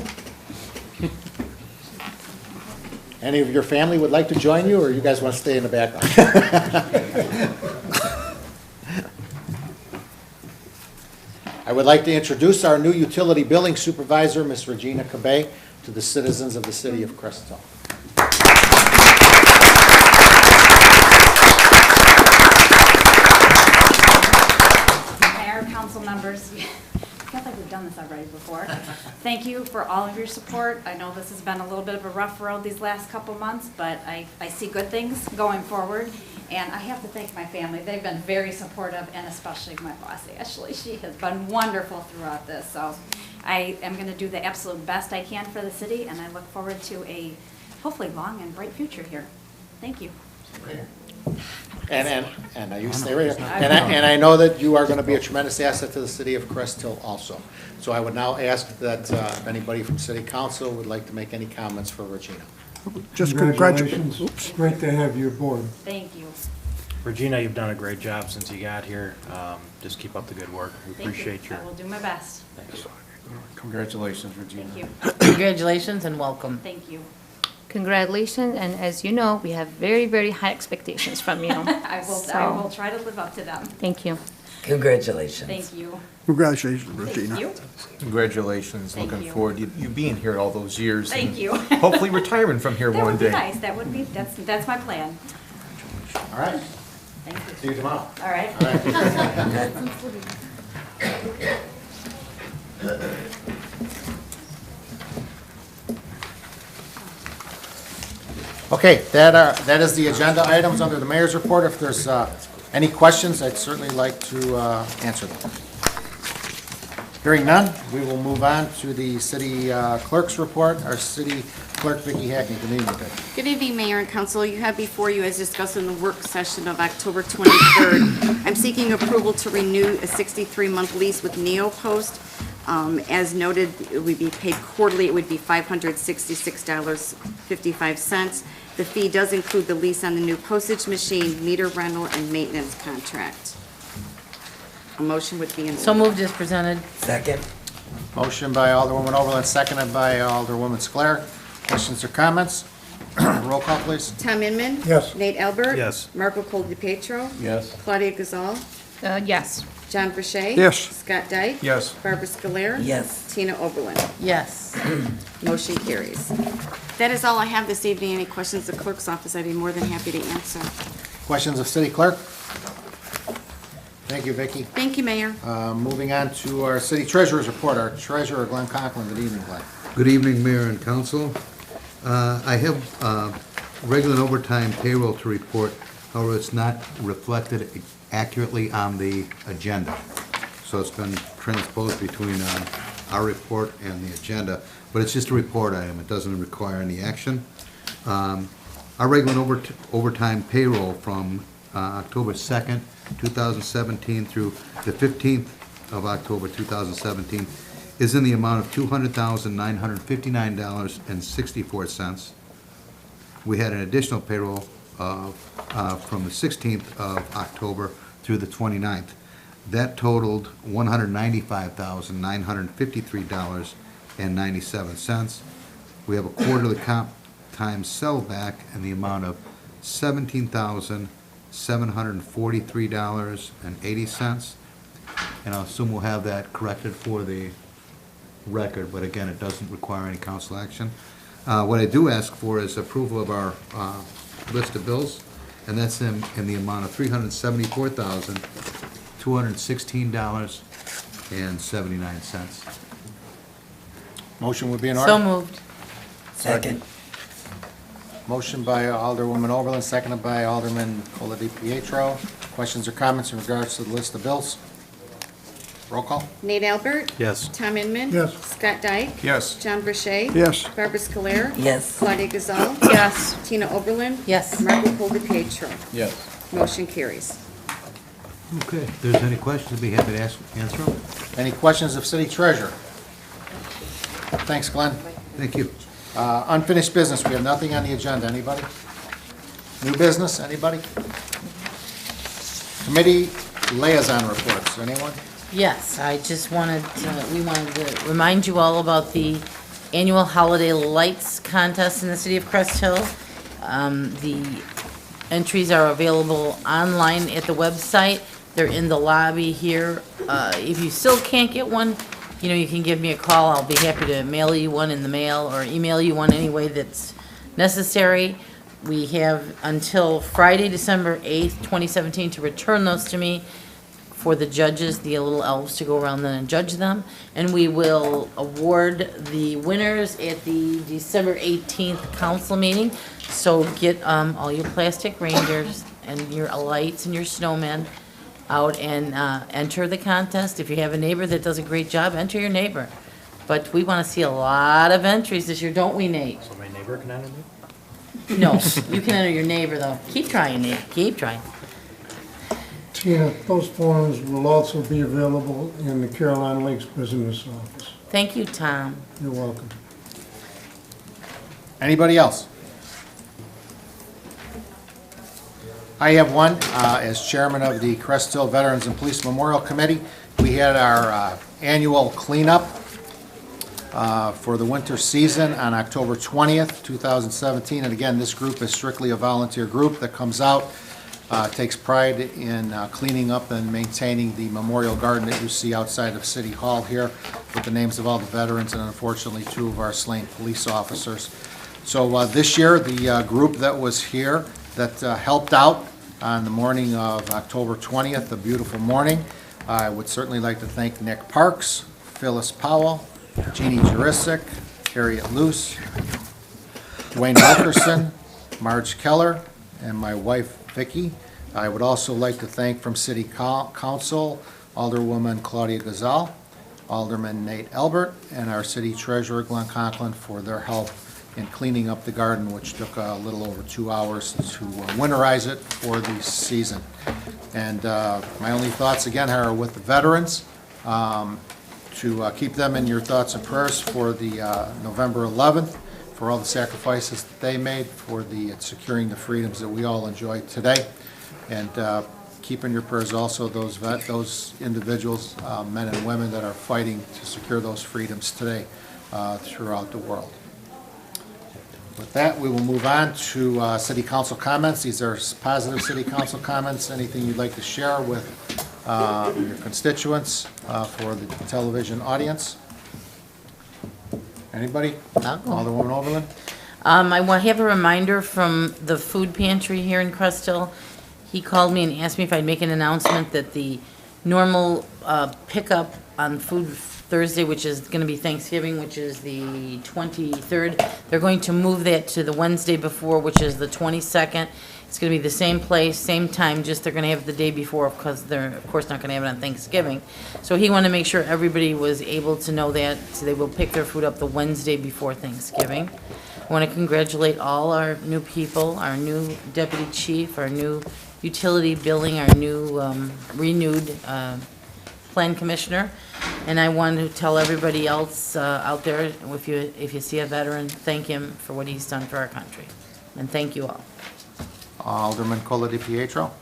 Any of your family would like to join you, or you guys want to stay in the background? I would like to introduce our new utility billing supervisor, Ms. Regina Cabay, to the citizens of the city of Crest Hill. Mayor, council members, I feel like we've done this already before. Thank you for all of your support. I know this has been a little bit of a rough road these last couple months, but I see good things going forward. And I have to thank my family. They've been very supportive, and especially my boss, Ashley. She has been wonderful throughout this. So I am going to do the absolute best I can for the city, and I look forward to a hopefully long and bright future here. Thank you. And you stay right here. And I know that you are going to be a tremendous asset to the city of Crest Hill also. So I would now ask that if anybody from city council would like to make any comments for Regina. Just Congratulations. Oops. Great to have you aboard. Thank you. Regina, you've done a great job since you got here. Just keep up the good work. We Thank you. appreciate your. I will do my best. Thanks. Congratulations, Regina. Thank you. Congratulations and welcome. Thank you. Congratulations, and as you know, we have very, very high expectations from you. I will So, try to live up to them. thank you. Congratulations. Thank you. Congratulations, Thank Regina. you. Congratulations. Thank Looking you. forward to you being here all those years. Thank and you. Hopefully retiring from here That one would be day. nice. That would be, that's my plan. All right? Thank you. See you tomorrow. All right. Okay, that is the agenda items under the mayor's report. If there's any questions, I'd certainly like to answer them. Hearing none, we will move on to the city clerk's report. Our city clerk, Vicki Hackney. Good evening, Vicki. Good evening, Mayor and Council. You have before you, as discussed in the work session of October 23rd, I'm seeking approval to renew a 63-month lease with NeoPost. As noted, it would be paid quarterly. It would be $566.55. The fee does include the lease on the new postage machine, meter rental, and maintenance contract. A motion would be in order. So moved as presented. Second. Motion by Alderwoman Overland, seconded by Alderwoman Sclair. Questions or comments? Roll call, please. Tom Inman. Yes. Nate Albert. Yes. Marco Cole DePietro. Yes. Claudia Gazal. Yes. John Verche. Yes. Scott Dyke. Yes. Barbara Scolaire. Yes. Tina Oberlin. Yes. Motion carries. That is all I have this evening. Any questions of the clerk's office, I'd be more than happy to answer. Questions of city clerk? Thank you, Vicki. Thank you, Mayor. Moving on to our city treasurer's report. Our treasurer, Glenn Conklin. Good evening, Glenn. Good evening, Mayor and Council. I have regular and overtime payroll to report, however, it's not reflected accurately on the agenda. So it's been transposed between our report and the agenda, but it's just a report item. It doesn't require any action. Our regular and overtime payroll from October 2nd, 2017 through the 15th of October 2017 is in the amount of $200,959.64. We had an additional payroll from the 16th of October through the 29th. That totaled $195,953.97. We have a quarterly comp time sellback in the amount of $17,743.80. And I'll assume we'll have that corrected for the record, but again, it doesn't require any council action. What I do ask for is approval of our list of bills, and that's in the amount of $374,216.79. Motion would be in order. So moved. Second. Motion by Alderwoman Oberlin, seconded by Alderman Cola DiPietro. Questions or comments in regards to the list of bills? Roll call. Nate Albert. Yes. Tom Inman. Yes. Scott Dyke. Yes. John Verche. Yes. Barbara Scolaire. Yes. Claudia Gazal. Yes. Tina Oberlin. Yes. Marco Cole DePietro. Yes. Motion carries. Okay, if there's any questions, I'd be happy to answer them. Any questions of city treasurer? Thanks, Glenn. Thank you. Unfinished business, we have nothing on the agenda. Anybody? New business, anybody? Committee liaison reports, anyone? Yes, I just wanted we wanted to remind you all about the annual holiday lights contest in the city of Crest Hill. The entries are available online at the website. They're in the lobby here. If you still can't get one, you know, you can give me a call. I'll be happy to mail you one in the mail or email you one any way that's necessary. We have until Friday, December 8th, 2017 to return those to me for the judges, the little elves, to go around then and judge them. And we will award the winners at the December 18th council meeting. So get all your plastic reindeers and your lights and your snowmen out and enter the contest. If you have a neighbor that does a great job, enter your neighbor. But we want to see a lot of entries this year, don't we, Nate? So my neighbor can enter me? No, you can enter your neighbor, though. Keep trying, Nate, keep trying. Tina, those forms will also be available in the Caroline Lakes Business Office. Thank you, Tom. You're welcome. Anybody else? I have one. As chairman of the Crest Hill Veterans and Police Memorial Committee, we had our annual cleanup for the winter season on October 20th, 2017. And again, this group is strictly a volunteer group that comes out, takes pride in cleaning up and maintaining the memorial garden that you see outside of City Hall here with the names of all the veterans and unfortunately 2 of our slain police officers. So this year, the group that was here that helped out on the morning of October 20th, a beautiful morning, I would certainly like to thank Nick Parks, Phyllis Powell, Jeannie Jurisic, Harriet Luce, Dwayne Wilkerson, Marge Keller, and my wife Vicki. I would also like to thank from City Council, Alderwoman Claudia Gazal, Alderman Nate Albert, and our City Treasurer Glenn Conklin for their help in cleaning up the garden, which took a little over 2 hours to winterize it for the season. And my only thoughts again are with the veterans, to keep them in your thoughts and prayers for the November 11th, for all the sacrifices that they made for the securing the freedoms that we all enjoy today. And keep in your prayers also those individuals, men and women that are fighting to secure those freedoms today throughout the world. With that, we will move on to city council comments. These are positive city council comments. Anything you'd like to share with your constituents for the television audience? Anybody? Alderwoman Overland? I want to have a reminder from the food pantry here in Crest Hill. He called me and asked me if I'd make an announcement that the normal pickup on Food Thursday, which is going to be Thanksgiving, which is the 23rd, they're going to move that to the Wednesday before, which is the 22nd. It's going to be the same place, same time, just they're going to have it the day before because they're, of course, not going to have it on Thanksgiving. So he wanted to make sure everybody was able to know that, so they will pick their food up the Wednesday before Thanksgiving. I want to congratulate all our new people, our new deputy chief, our new utility billing, our new renewed plan commissioner. And I want to tell everybody else out there, if you see a veteran, thank him for what he's done for our country. And thank you all. Alderman Cola Di Pietro.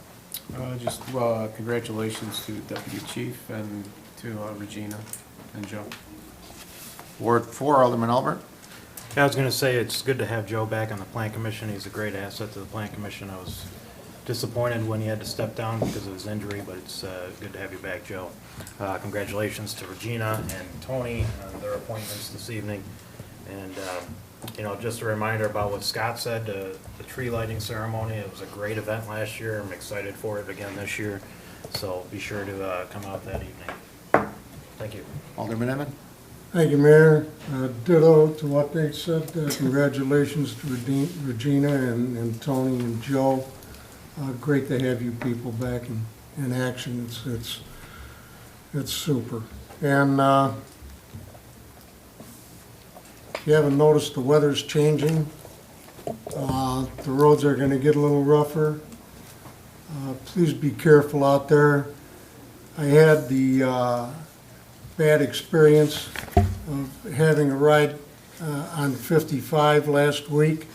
Just congratulations to Deputy Chief and to Regina and Joe. Ward 4, Alderman Albert. Yeah, I was going to say it's good to have Joe back on the Plan Commission. He's a great asset to the Plan Commission. I was disappointed when he had to step down because of his injury, but it's good to have you back, Joe. Congratulations to Regina and Tony on their appointments this evening. And, you know, just a reminder about what Scott said, the tree lighting ceremony. It was a great event last year. I'm excited for it again this year. So be sure to come out that evening. Thank you. Alderman Emmett. Thank you, Mayor. Ditto to what they said. Congratulations to Regina and Tony and Joe. Great to have you people back in action. It's super. And if you haven't noticed, the weather's changing. The roads are going to get a little rougher. Please be careful out there. I had the bad experience of having a ride on 55 last week.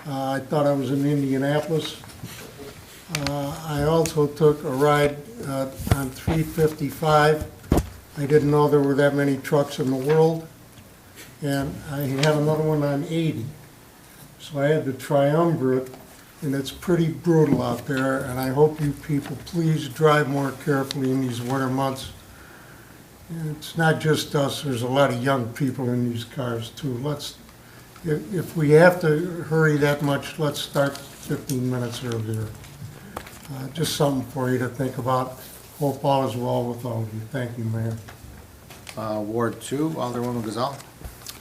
I thought I was in Indianapolis. I also took a ride on 355. I didn't know there were that many trucks in the world. And I have another one on 80. So I had the triumvirate, and it's pretty brutal out there. And I hope you people please drive more carefully in these winter months. And it's not just us, there's a lot of young people in these cars too. If we have to hurry that much, let's start 15 minutes earlier. Just something for you to think about. Hope all is well with all of you. Thank you, Mayor. Ward 2, Alderwoman Gazal.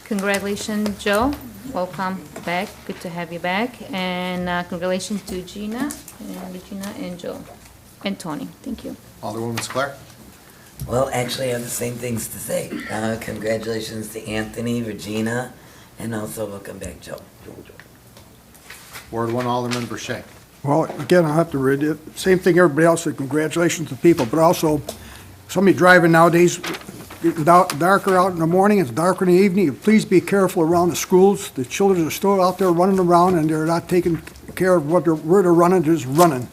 Congratulations, Joe. Welcome back. Good to have you back. And congratulations to Regina and Joe and Tony. Thank you. Alderwoman Sclair. Well, actually, I have the same things to say. Congratulations to Anthony, Regina, and also welcome back, Joe. Ward 1, Alderman Verche. Well, again, I'll have to read it. Same thing everybody else said, congratulations to people, but also, somebody driving nowadays, getting darker out in the morning, it's darker in the evening, please be careful around the schools. The children are still out there running around, and they're not taking care of where they're running, they're just running.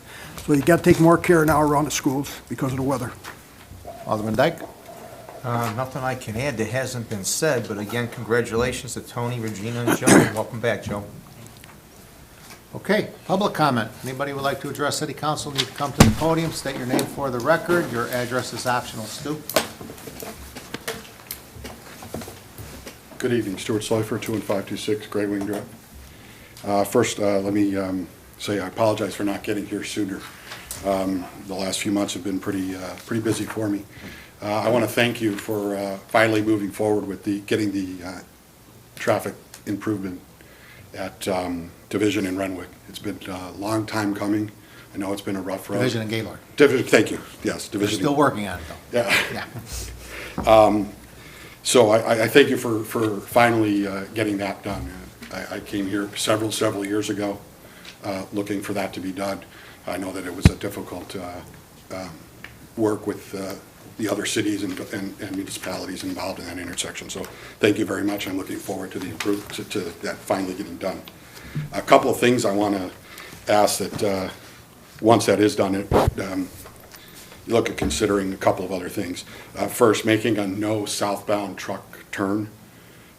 So you gotta take more care now around the schools because of the weather. Alderman Dyke? Nothing I can add that hasn't been said, but again, congratulations to Tony, Regina, and Joe. Welcome back, Joe. Okay, public comment. Anybody would like to address city council, need to come to the podium, state your name for the record. Your address is optional. Stu? Good evening, Stuart Slifer, 21526 Gray Wing Drive. First, let me say I apologize for not getting here sooner. The last few months have been pretty busy for me. I want to thank you for finally moving forward with getting the traffic improvement at Division in Renwick. It's been a long time coming. I know it's been a rough road. Division and Gaylord. Division, thank you. Yes, We're Division. still working on it, though. Yeah. So I thank you for finally getting that done. I came here several years ago looking for that to be done. I know that it was a difficult work with the other cities and municipalities involved in that intersection. So thank you very much. I'm looking forward to to that finally getting done. A couple of things I want to ask that once that is done, you look at considering a couple of other things. First, making a no southbound truck turn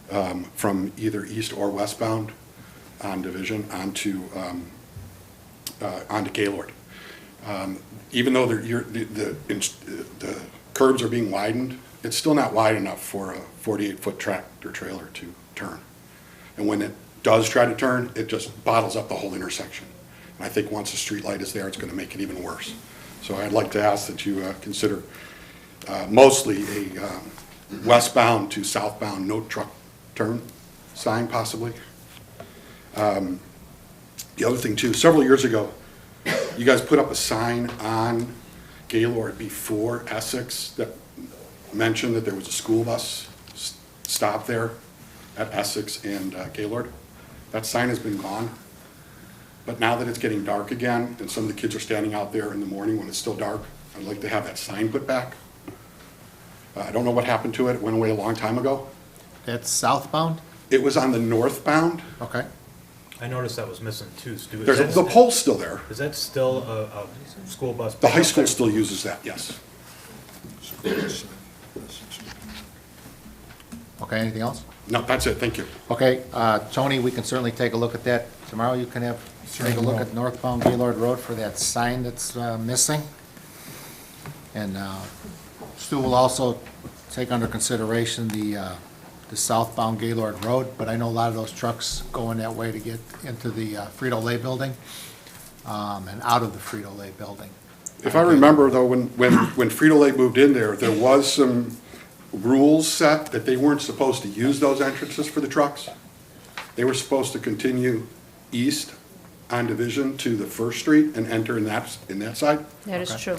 from either east or westbound on Division onto Gaylord. Even though the curbs are being widened, it's still not wide enough for a 48-foot tractor trailer to turn. And when it does try to turn, it just bottles up the whole intersection. And I think once the street light is there, it's going to make it even worse. So I'd like to ask that you consider mostly a westbound to southbound no truck turn sign, possibly. The other thing too, several years ago, you guys put up a sign on Gaylord before Essex that mentioned that there was a school bus stop there at Essex and Gaylord. That sign has been gone. But now that it's getting dark again, and some of the kids are standing out there in the morning when it's still dark, I'd like to have that sign put back. I don't know what happened to it. It went away a long time ago. That's southbound? It was on the northbound. Okay. I noticed that was missing too, Stu. The pole's still there. Is that still a school bus? The high school still uses that, yes. Okay, anything else? No, that's it, thank you. Okay, Tony, we can certainly take a look at that. Tomorrow you can take a look at northbound Gaylord Road for that sign that's missing. And Stu will also take under consideration the southbound Gaylord Road, but I know a lot of those trucks going that way to get into the Frito-Lay building and out of the Frito-Lay building. If I remember though, when Frito-Lay moved in there was some rules set that they weren't supposed to use those entrances for the trucks. They were supposed to continue east on Division to the First Street and enter in that side. That is true.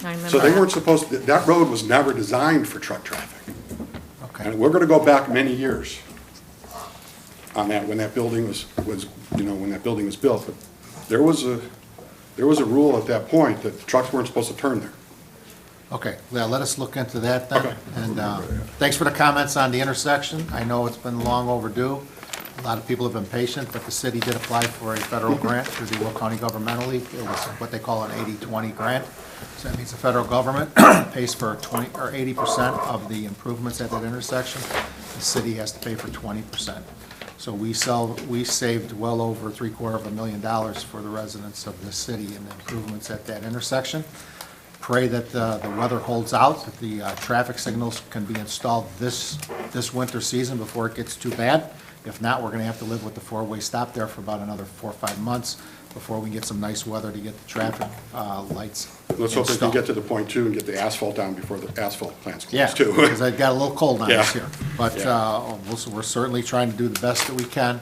I remember. So they weren't supposed to, that road was never designed for truck traffic. Okay. And we're gonna go back many years on that, when that building was when that building was built. But there was a rule at that point that the trucks weren't supposed to turn there. Okay, well, let us look into that then. Okay. And thanks for the comments on the intersection. I know it's been long overdue. A lot of people have been patient, but the city did apply for a federal grant through the Will County Governmental League. It was what they call an 80-20 grant. So that means the federal government pays for 20 or 80% of the improvements at that intersection. The city has to pay for 20%. So we saved well over $750,000 for the residents of the city in the improvements at that intersection. Pray that the weather holds out, that the traffic signals can be installed this winter season before it gets too bad. If not, we're gonna have to live with the four-way stop there for about another 4 or 5 months before we get some nice weather to get the traffic lights Let's hope they can installed. get to the point too and get the asphalt down before the asphalt plants Yeah, close too. because it got a little cold on us Yeah. here. But we're certainly trying to do the best that we can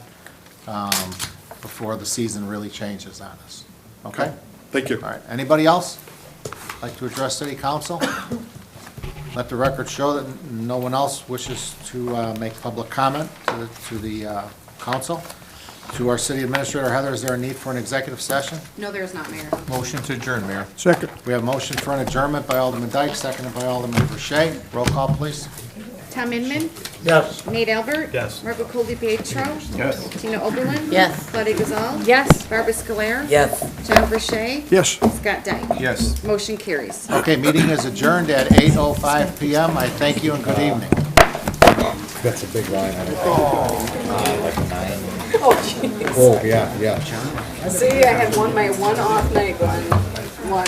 before the season really changes on us. Okay? Thank you. All right, anybody else like to address city council? Let the record show that no one else wishes to make public comment to the council. To our city administrator, Heather, is there a need for an executive session? No, there is not, Mayor. Motion to adjourn, Mayor. Second. We have a motion for an adjournment by Alderman Dyke, seconded by Alderman Verche. Roll call, please. Tom Inman. Yes. Nate Albert. Yes. Marco Coldi-Pietro. Yes. Tina Oberlin. Yes. Claudia Gazal. Yes. Barbara Scoler. Yes. John Verche. Yes. Scott Dyke. Yes. Motion carries. Okay, meeting is adjourned at 8:05 PM. I thank you and good evening. That's a big line. Like a 9. Oh, jeez. Oh, yeah, yeah. See, I had my one off night going, one.